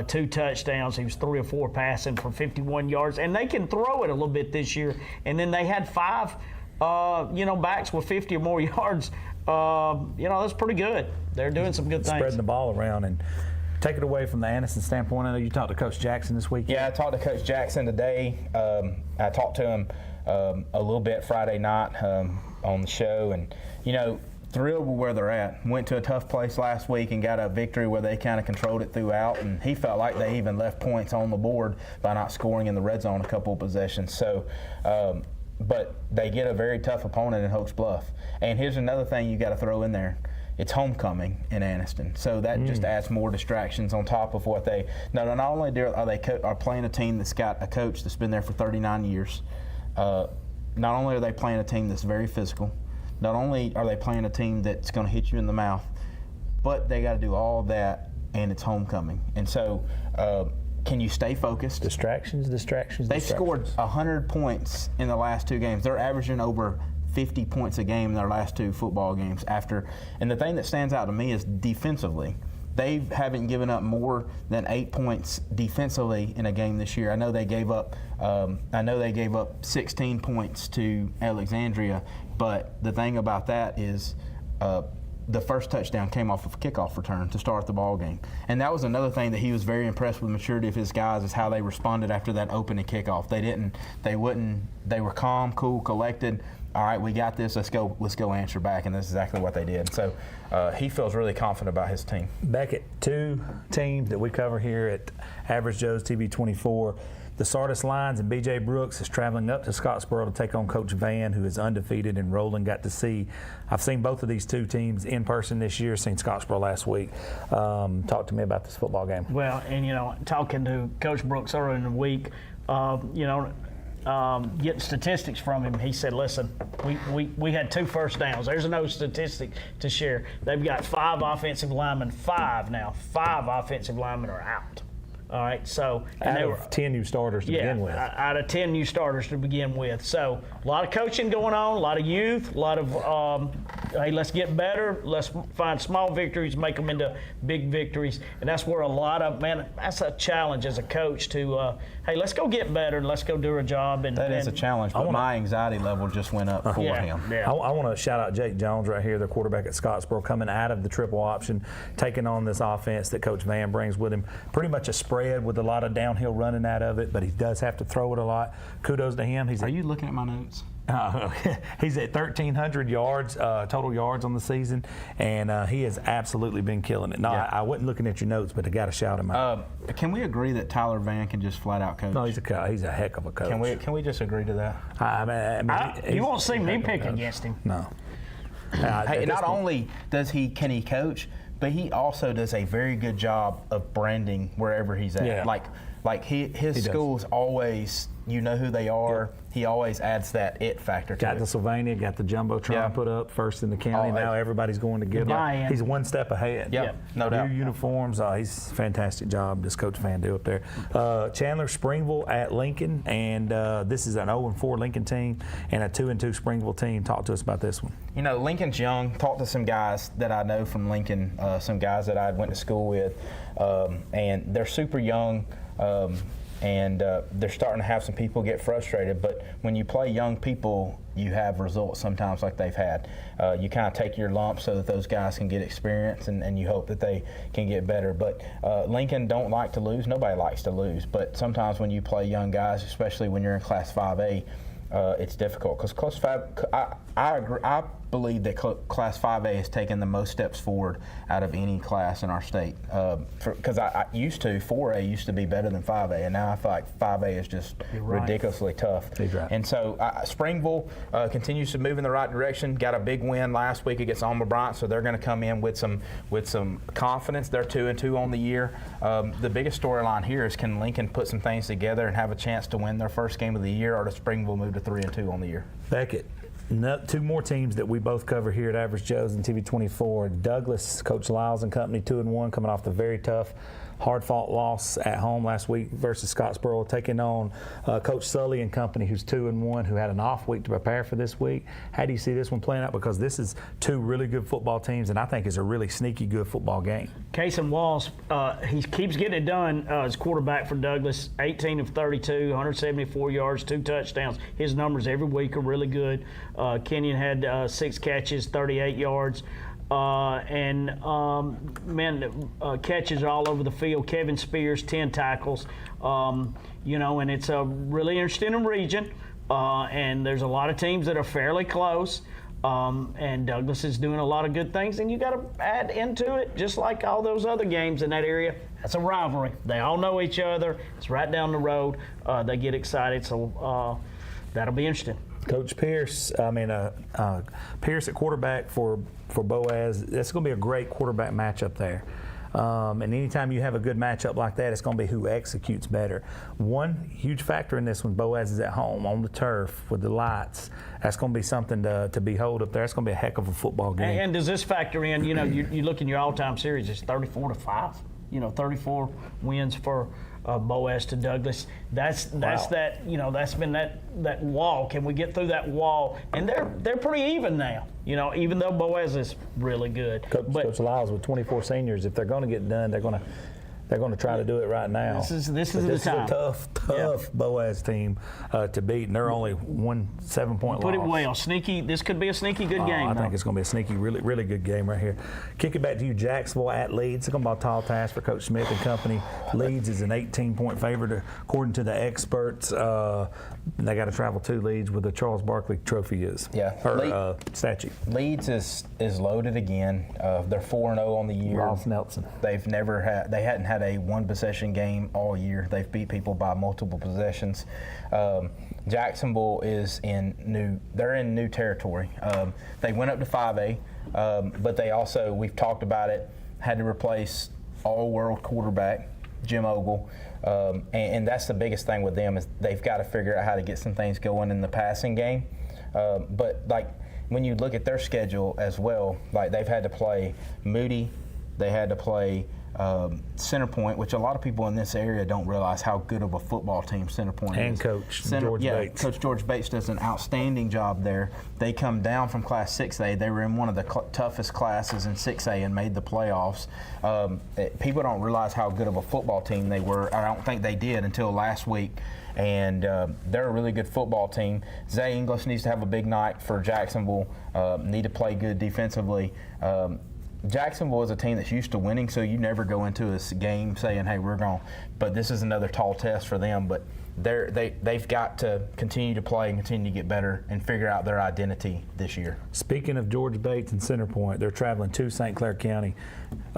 2 touchdowns. He was 3 or 4 passing for 51 yards. And they can throw it a little bit this year. And then they had 5, backs with 50 or more yards. That's pretty good. They're doing some good things. Spreading the ball around. And take it away from the Anniston standpoint. I know you talked to Coach Jackson this week. Yeah, I talked to Coach Jackson today. I talked to him a little bit Friday night on the show, and thrilled with where they're at. Went to a tough place last week and got a victory where they kind of controlled it throughout, and he felt like they even left points on the board by not scoring in the red zone a couple of possessions. So, but they get a very tough opponent in Hoax Bluff. And here's another thing you got to throw in there. It's homecoming in Anniston, so that just adds more distractions on top of what they. Not only are they playing a team that's got a coach that's been there for 39 years. Not only are they playing a team that's very physical. Not only are they playing a team that's going to hit you in the mouth, but they got to do all of that, and it's homecoming. And so, can you stay focused? Distractions. They scored 100 points in the last 2 games. They're averaging over 50 points a game in their last 2 football games and the thing that stands out to me is defensively. They haven't given up more than 8 points defensively in a game this year. I know they gave up 16 points to Alexandria, but the thing about that is the first touchdown came off of a kickoff return to start the ball game. And that was another thing that he was very impressed with the maturity of his guys, is how they responded after that opening kickoff. They were calm, cool, collected. All right, we got this. Let's go answer back, and that's exactly what they did. So he feels really confident about his team. Beckett, 2 teams that we cover here at Average Joe's TV 24. The Sardis Lions and B.J. Brooks is traveling up to Scottsboro to take on Coach Van, who is undefeated, and Roland I've seen both of these 2 teams in person this year, seen Scottsboro last week. Talk to me about this football game. Well, and talking to Coach Brooks earlier in the week, getting statistics from him, he said, listen, we had 2 first downs. There's no statistic to share. They've got 5 offensive linemen, 5 offensive linemen are out. All right, so out of 10 new starters to begin with. Out of 10 new starters to begin with. So a lot of coaching going on, a lot of youth, a lot of hey, let's get better. Let's find small victories, make them into big victories, and that's where that's a challenge as a coach to hey, let's go get better and let's go do a job. And that is a challenge, but my anxiety level just went up for him. Yeah. I want to shout out Jake Jones right here, the quarterback at Scottsboro, coming out of the triple option, taking on this offense that Coach Van brings with him. Pretty much a spread with a lot of downhill running out of it, but he does have to throw it a lot. Kudos to him. Are you looking at my notes? He's at 1,300 yards, total yards on the season, and he has absolutely been killing it. No, Yeah. I wasn't looking at your notes, but I got to shout him out. Can we agree that Tyler Van can just flat out coach? No, he's a heck of a coach. Can we just agree to that? You won't see me he's a heck pick of a coach. against him. No. Hey, At this not point- only can he coach, but he also does a very good job of branding wherever he's at. Yeah. Like his does. schools always, you know who they are. He always adds that it factor to Got it. the Sylvania, got the Jumbotron Yeah. put up first in the county. Oh, Now everybody's going to get buy-in. He's one step ahead. Yeah, no doubt. New uniforms. He's a fantastic job, this Coach Van do up there. Chandler Springville at Lincoln, and this is an 0-4 Lincoln team and a 2-2 Springville team. Talk to us about this one. You know, Lincoln's young. Talked to some guys that I know from Lincoln, some guys that I went to school with, and they're super young. And they're starting to have some people get frustrated. But when you play young people, you have results sometimes like they've had. You kind of take your lumps so that those guys can get experience, and you hope that they can get better. But Lincoln don't like to lose. Nobody likes to lose. But sometimes when you play young guys, especially when you're in Class 5A, it's difficult because Class 5. I agree. I believe that Class 5A has taken the most steps forward out of any class in our state. Because I used to 4A used to be better than 5A, and now I feel like 5A is just ridiculously tough. He's right. And so Springville continues to move in the right direction. Got a big win last week against Alma Bryant, so they're going to come in with some confidence. They're 2-2 on the year. The biggest storyline here is, can Lincoln put some things together and have a chance to win their first game of the year, or does Springville move to 3-2 on the year? Beckett. Two more teams that we both cover here at Average Joe's and TV24. Douglas, Coach Lyles and company, 2-1, coming off the very tough, hard-fought loss at home last week versus Scottsboro, taking on Coach Sully and company, who's 2-1, who had an off week to prepare for this week. How do you see this one playing out? Because this is two really good football teams, and I think it's a really sneaky good football game. Cason Walls, he keeps getting it done as quarterback for Douglas. 18 of 32, 174 yards, 2 touchdowns. His numbers every week are really good. Kenyon had 6 catches, 38 yards. Catches all over the field. Kevin Spears, 10 tackles. And it's a really interesting region. And there's a lot of teams that are fairly close. And Douglas is doing a lot of good things, and you got to add into it, just like all those other games in that area. That's a rivalry. They all know each other. It's right down the road. They get excited, so that'll be interesting. Coach Pierce, Pierce at quarterback for Boaz. That's going to be a great quarterback matchup there. And anytime you have a good matchup like that, it's going to be who executes better. One huge factor in this one, Boaz is at home on the turf with the lights. That's going to be something to behold up there. It's going to be a heck of a football game. And does this factor in, you look in your all-time series, it's 34-5. 34 wins for Boaz to Douglas. That's that. That's been that wall. Can we get through that wall? And they're pretty even now. Even though Boaz is really good. Coach Lyles with 24 seniors, if they're going to get done, they're going to try to do it right now. This is This the time. is a tough Boaz team to beat, and they're only 1 7-point loss. Put it well. Sneaky. This could be a sneaky good game. I think it's going to be a sneaky, really, really good game right here. Kick it back to you, Jacksonville at Leeds. It's going to be a tall task for Coach Smith and company. Leeds is an 18-point favorite according to the experts. They got to travel to Leeds where the Charles Barkley Trophy is. Yeah. Statue. Leeds is loaded again. They're 4-0 on the year. Ross Nelson. They hadn't had a one-possession game all year. They've beat people by multiple possessions. Jacksonville is in new territory. They went up to 5A, but they also, we've talked about it, had to replace all-world quarterback Jim Ogle. And that's the biggest thing with them, is they've got to figure out how to get some things going in the passing game. But when you look at their schedule as well, they've had to play Moody, they had to play Center Point, which a lot of people in this area don't realize how good of a football team Center Point and is. Coach George Bates. Coach George Bates does an outstanding job there. They come down from Class 6A. They were in one of the toughest classes in 6A and made the playoffs. People don't realize how good of a football team they were. I don't think they did until last week. And they're a really good football team. Zay English needs to have a big night for Jacksonville, need to play good defensively. Jacksonville is a team that's used to winning, so you never go into a game saying, hey, we're going. But this is another tall test for them. But they've got to continue to play and continue to get better and figure out their identity this year. Speaking of George Bates and Center Point, they're traveling to St. Clair County.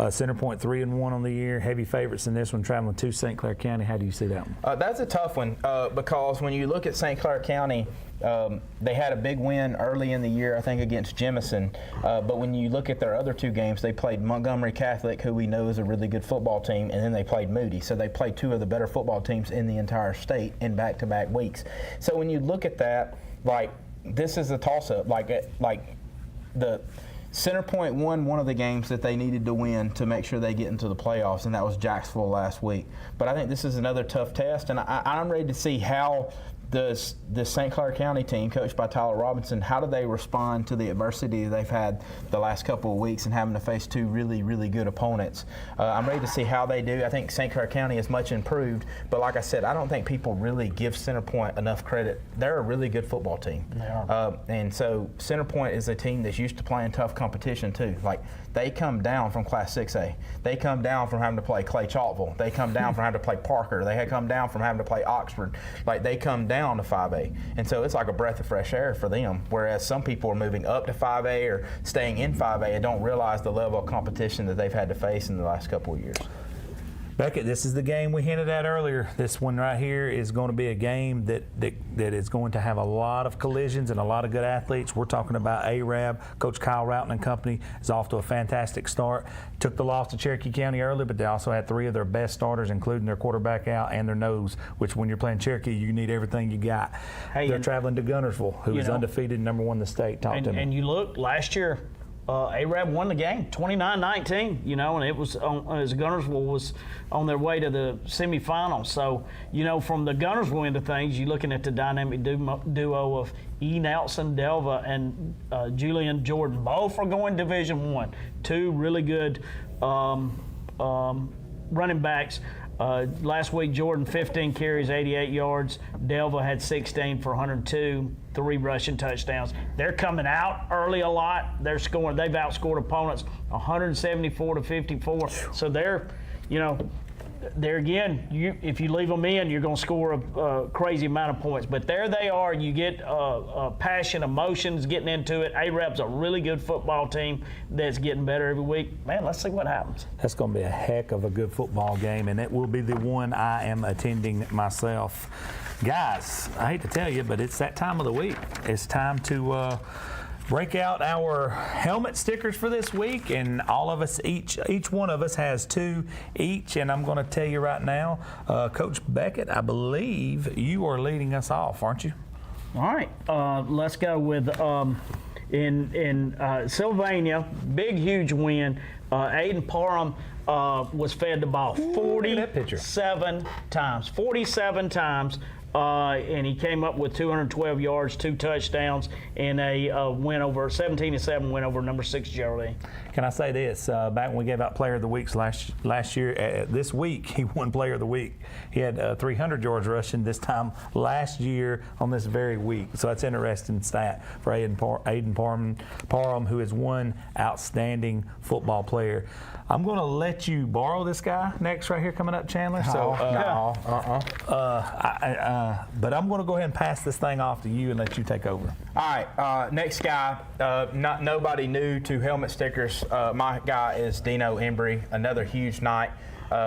Center Point 3-1 on the year. Heavy favorites in this one, traveling to St. Clair County. How do you see that one? That's a tough one because when you look at St. Clair County, they had a big win early in the year, I think, against Jemison. But when you look at their other two games, they played Montgomery Catholic, who we know is a really good football team, and then they played Moody. So they played two of the better football teams in the entire state in back-to-back weeks. So when you look at that, like, this is a toss-up. Like the Center Point won one of the games that they needed to win to make sure they get into the playoffs, and that was Jacksonville last week. But I think this is another tough test, and I'm ready to see how this St. Clair County team, coached by Tyler Robinson, how do they respond to the adversity they've had the last couple of weeks and having to face two really, really good opponents. I'm ready to see how they do. I think St. Clair County is much improved, but like I said, I don't think people really give Center Point enough credit. They're a really good football team. They are. And so Center Point is a team that's used to playing tough competition too. Like, they come down from Class 6A. They come down from having to play Clay Chalkville. They come down from having to play Parker. They had come down from having to play Oxford. Like, they come down to 5A. And so it's like a breath of fresh air for them, whereas some people are moving up to 5A or staying in 5A and don't realize the level of competition that they've had to face in the last couple of years. Beckett, this is the game we hinted at earlier. This one right here is going to be a game that is going to have a lot of collisions and a lot of good athletes. We're talking about Arab. Coach Kyle Routon and company is off to a fantastic start. Took the loss to Cherokee County early, but they also had three of their best starters, including their quarterback out and their nose, which when you're playing Cherokee, you need everything you got. Hey, they're traveling to Gunnersville, who is undefeated, #1 in the state. Talk to me. And you look, last year, Arab won the game 29-19, and it was as Gunnersville was on their way to the semifinals. So, from the Gunnersville end of things, you're looking at the dynamic duo of E. Nelson Delva and Julian Jordan. Both are going Division I. Two really good running backs. Last week, Jordan 15 carries, 88 yards. Delva had 16 for 102, 3 rushing touchdowns. They're coming out early a lot. They're scoring. They've outscored opponents 174-54. So they're, there again, if you leave them in, you're going to score a crazy amount of points. But there they are. You get passion, emotions, getting into it. Arab's a really good football team that's getting better every week. Man, let's see what happens. That's going to be a heck of a good football game, and it will be the one I am attending myself. Guys, I hate to tell you, but it's that time of the week. It's time to break out our helmet stickers for this week, and all of us, each one of us has 2 each, and I'm going to tell you right now, Coach Beckett, I believe you are leading us off, aren't you? All right, let's go with in Sylvania, big, huge win. Aiden Parham was fed the ball 47 times. 47 times. And he came up with 212 yards, 2 touchdowns, and a win over 17-7 win over number 6 Geraldine. Can I say this? Back when we gave out Player of the Weeks last year, this week he won Player of the Week. He had 300 yards rushing this time last year on this very week. So that's an interesting stat for Aiden Parham, who is one outstanding football player. I'm going to let you borrow this guy next right here coming up, Chandler. But I'm going to go ahead and pass this thing off to you and let you take over. All right, next guy, nobody new to helmet stickers. My guy is Dino Embry, another huge night.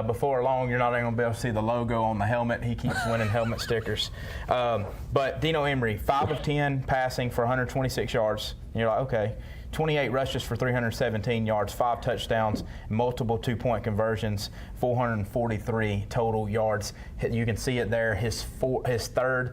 Before long, you're not even going to be able to see the logo on the helmet. He keeps winning helmet stickers. But Dino Embry, 5 of 10 passing for 126 yards. And you're like, okay. 28 rushes for 317 yards, 5 touchdowns, multiple 2-point conversions, 443 total yards. You can see it there. His third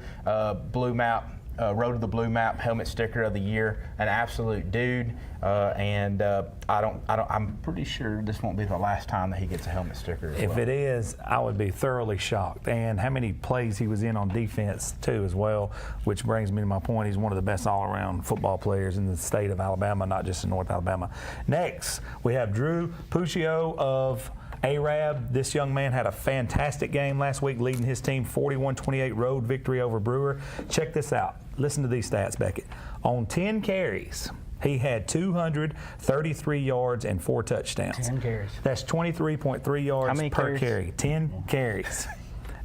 Blue Map, Road to the Blue Map helmet sticker of the year. An absolute dude. I'm pretty sure this won't be the last time that he gets a helmet sticker. If it is, I would be thoroughly shocked. And how many plays he was in on defense too as well, which brings me to my point. He's one of the best all-around football players in the state of Alabama, not just in North Alabama. Next, we have Drew Puccio of Arab. This young man had a fantastic game last week, leading his team 41-28 road victory over Brewer. Check this out. Listen to these stats, Beckett. On 10 carries, he had 233 yards and 4 touchdowns. 10 carries. That's 23.3 yards per carry. 10 carries.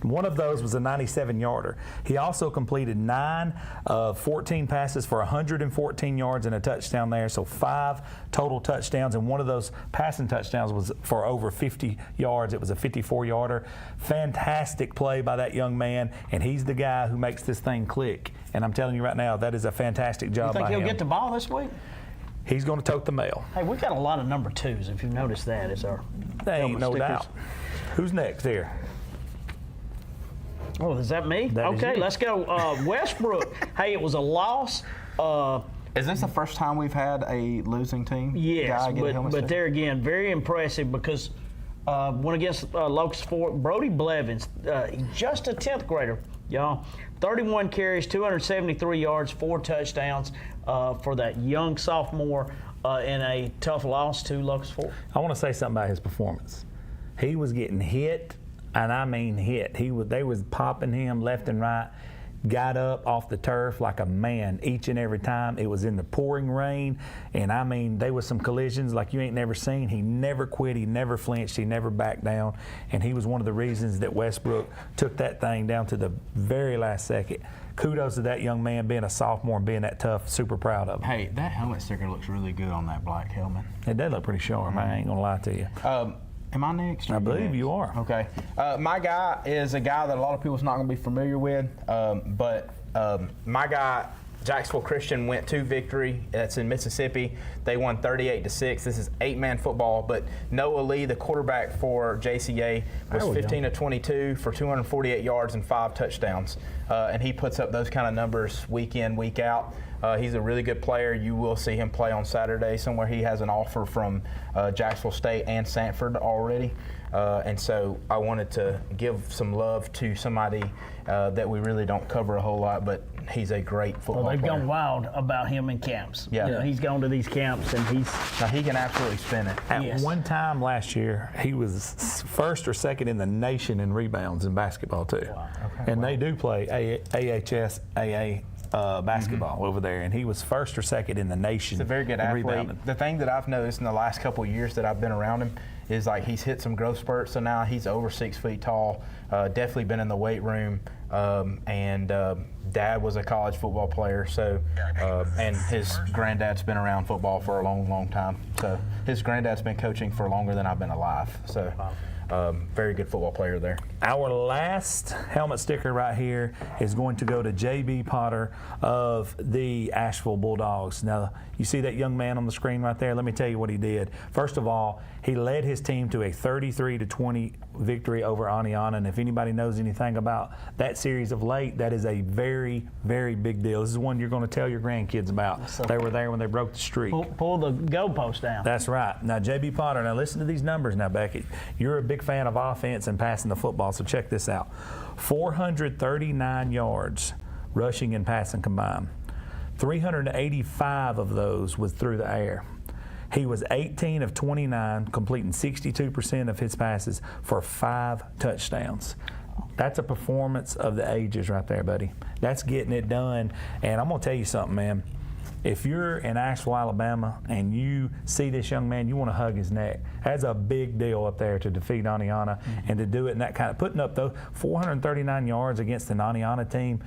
One of those was a 97-yarder. He also completed 9 of 14 passes for 114 yards and a touchdown there, so 5 total touchdowns, and one of those passing touchdowns was for over 50 yards. It was a 54-yarder. Fantastic play by that young man, and he's the guy who makes this thing click. And I'm telling you right now, that is a fantastic job by him. You think he'll get the ball this week? He's going to tote the mail. Hey, we've got a lot of number 2s, if you've noticed that. It's our There ain't no stickers. doubt. Who's next here? Oh, is that me? That is okay, you. let's go. Westbrook. Hey, it was a loss. Is this the first time we've had a losing team? Yes, guy get a helmet but sticker? there again, very impressive because went against Locust Fork. Brody Blevins, just a 10th grader, y'all. 31 carries, 273 yards, 4 touchdowns for that young sophomore in a tough loss to Locust Fork. I want to say something about his performance. He was getting hit, and I mean hit. They was popping him left and right. Got up off the turf like a man each and every time. It was in the pouring rain, and I mean, there was some collisions like you ain't never seen. He never quit. He never flinched. He never backed down, and he was one of the reasons that Westbrook took that thing down to the very last second. Kudos to that young man being a sophomore and being that tough. Super proud of him. Hey, that helmet sticker looks really good on that black helmet. It did look pretty sharp. I ain't gonna lie to you. Am I next? or I you believe next? you are. Okay. My guy is a guy that a lot of people's not going to be familiar with, but my guy, Jacksonville Christian, went to victory. That's in Mississippi. They won 38-6. This is 8-man football, but Noah Lee, the quarterback for JCA, was 15 of 22 for 248 yards and 5 touchdowns. And he puts up those kind of numbers week in, week out. He's a really good player. You will see him play on Saturday somewhere. He has an offer from Jacksonville State and Sanford already. And so I wanted to give some love to somebody that we really don't cover a whole lot, but he's a great football Well, they've player. gone wild about him in camps. Yeah. You know, he's gone to these camps, and Now, he can absolutely spin it. At Yes. one time last year, he was first or second in the nation in rebounds in basketball too. And they do play AHS AA basketball over there, and he was first or second in the nation. He's a very good in athlete. rebounding. The thing that I've noticed in the last couple of years that I've been around him is like he's hit some growth spurts. So now he's over 6 feet tall. Definitely been in the weight room. And Dad was a college football player. So and his granddad's been around football for a long, long time. So his granddad's been coaching for longer than I've been alive. So very good football player there. Our last helmet sticker right here is going to go to J.B. Potter of the Asheville Bulldogs. Now, you see that young man on the screen right there? Let me tell you what he did. First of all, he led his team to a 33-20 victory over Aniana. And if anybody knows anything about that series of late, that is a very, very big deal. This is one you're going to tell your grandkids about. They were there when they broke the streak. pull the goalpost down. That's right. Now, J.B. Potter, now listen to these numbers now, Becky. You're a big fan of offense and passing the football, so check this out. 439 yards rushing and passing combined. 385 of those was through the air. He was 18 of 29, completing 62% of his passes for 5 touchdowns. That's a performance of the ages right there, buddy. That's getting it done. And I'm going to tell you something, man. If you're in Asheville, Alabama, and you see this young man, you want to hug his neck. That's a big deal up there to defeat Aniana and to do it in that kind of, putting up those 439 yards against the Aniana team.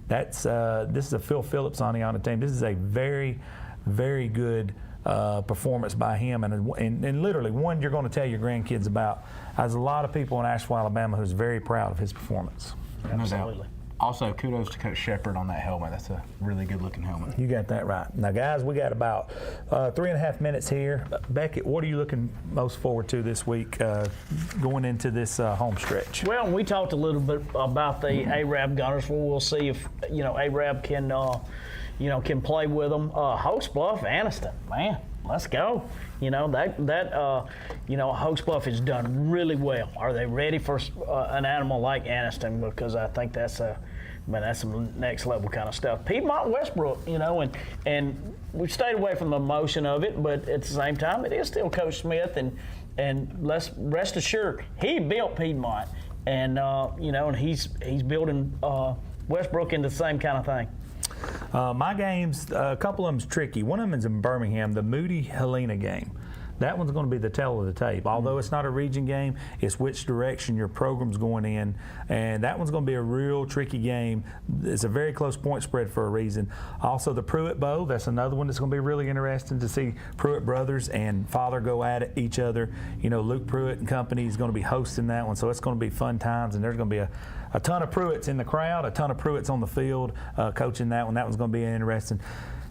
That's this is a Phil Phillips Aniana team. This is a very, very good performance by him, and literally one you're going to tell your grandkids about. There's a lot of people in Asheville, Alabama, who's very proud of his performance. Absolutely. Also, kudos to Coach Shepard on that helmet. That's a really good-looking helmet. You got that right. Now, guys, we got about 3.5 minutes here. Beckett, what are you looking most forward to this week going into this home stretch? Well, we talked a little bit about the Arab Gunners. We'll see if Arab can can play with them. Host Bluff, Anniston, man, let's go. Host Bluff has done really well. Are they ready for an animal like Anniston? Because I think that's some next level kind of stuff. Piedmont Westbrook, and we've stayed away from the emotion of it, but at the same time, it is still Coach Smith, and let's rest assured, he built Piedmont, and and he's building Westbrook into the same kind of thing. My games, a couple of them's tricky. One of them is in Birmingham, the Moody Helena game. that one's going to be the tail of the tape. Although it's not a region game, it's which direction your program's going in, and that one's going to be a real tricky game. It's a very close point spread for a reason. Also, the Pruitt Bowl, that's another one that's going to be really interesting to see Pruitt brothers and father go at each other. You know, Luke Pruitt and company is going to be hosting that one, so it's going to be fun times, and there's going to be a ton of Pruitts in the crowd, a ton of Pruitts on the field coaching that one. That one's going to be interesting.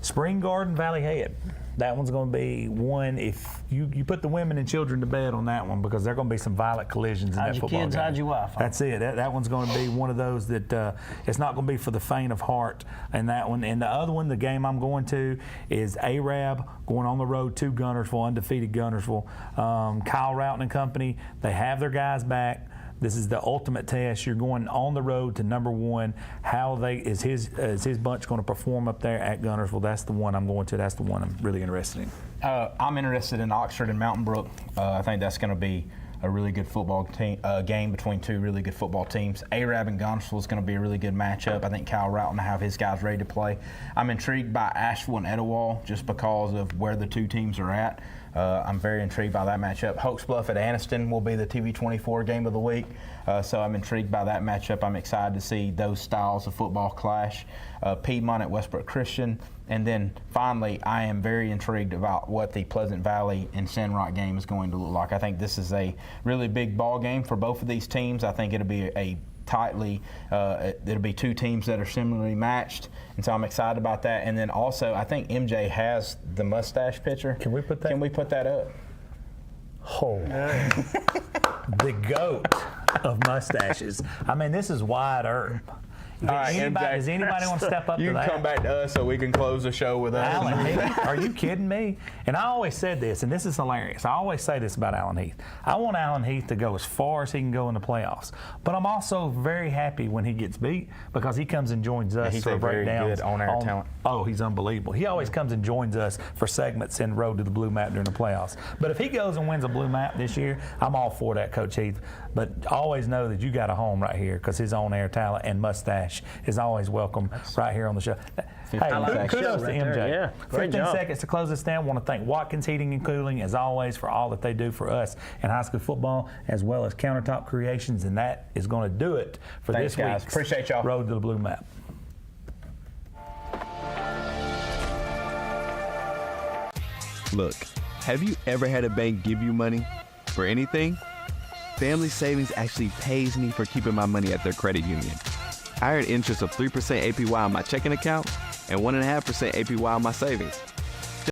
Spring Garden, Valley Head. That one's going to be one, if you put the women and children to bed on that one, because there are going to be some violent collisions in that football game. Hide your kids, hide your wife. That's it. That one's going to be one of those that it's not going to be for the faint of heart in that one. And the other one, the game I'm going to, is Arab going on the road to Guntersville, undefeated Guntersville. Kyle Routon and company, they have their guys back. This is the ultimate test. You're going on the road to number one. How is his bunch going to perform up there at Guntersville? That's the one I'm going to. That's the one I'm really interested in. I'm interested in Oxford and Mountain Brook. I think that's going to be a really good football team, game between two really good football teams. Arab and Guntersville is going to be a really good matchup. I think Kyle Routon will have his guys ready to play. I'm intrigued by Asheville and Etowah just because of where the two teams are at. I'm very intrigued by that matchup. Hoax Bluff at Anniston will be the TV24 game of the week, so I'm intrigued by that matchup. I'm excited to see those styles of football clash. Piedmont at Westbrook Christian. And then finally, I am very intrigued about what the Pleasant Valley and Sandrock game is going to look like. I think this is a really big ball game for both of these teams. I think it'll be it'll be two teams that are similarly matched, and so I'm excited about that. And then also, I think MJ has the mustache picture. Can we put that? Can we put that up? Oh, the goat of mustaches. I mean, this is wide earth. Does anybody want to step up to that? You can come back to us so we can close the show with us. Allen Heath? Are you kidding me? And I always said this, and this is hilarious. I always say this about Allen Heath. I want Allen Heath to go as far as he can go in the playoffs. But I'm also very happy when he gets beat because he comes and joins us for breakdowns. Good on-air talent. Oh, he's unbelievable. He always comes and joins us for segments in Road to the Blue Map during the playoffs. But if he goes and wins a Blue Map this year, I'm all for that, Coach Heath. But always know that you got a home right here because his on-air talent and mustache is always welcome right here on the show. Hey, kudos to MJ. Yeah, great 15 job. seconds to close this down. I want to thank Watkins Heating and Cooling, as always, for all that they do for us in high school football, as well as Countertop Creations, and that is going to do it for Thanks, this guys. week's Appreciate y'all. Road to the Blue Map. Look, have you ever had a bank give you money for anything? Family Savings actually pays me for keeping my money at their credit union. I earn interest of 3% APY on my checking account and 1.5% APY on my savings.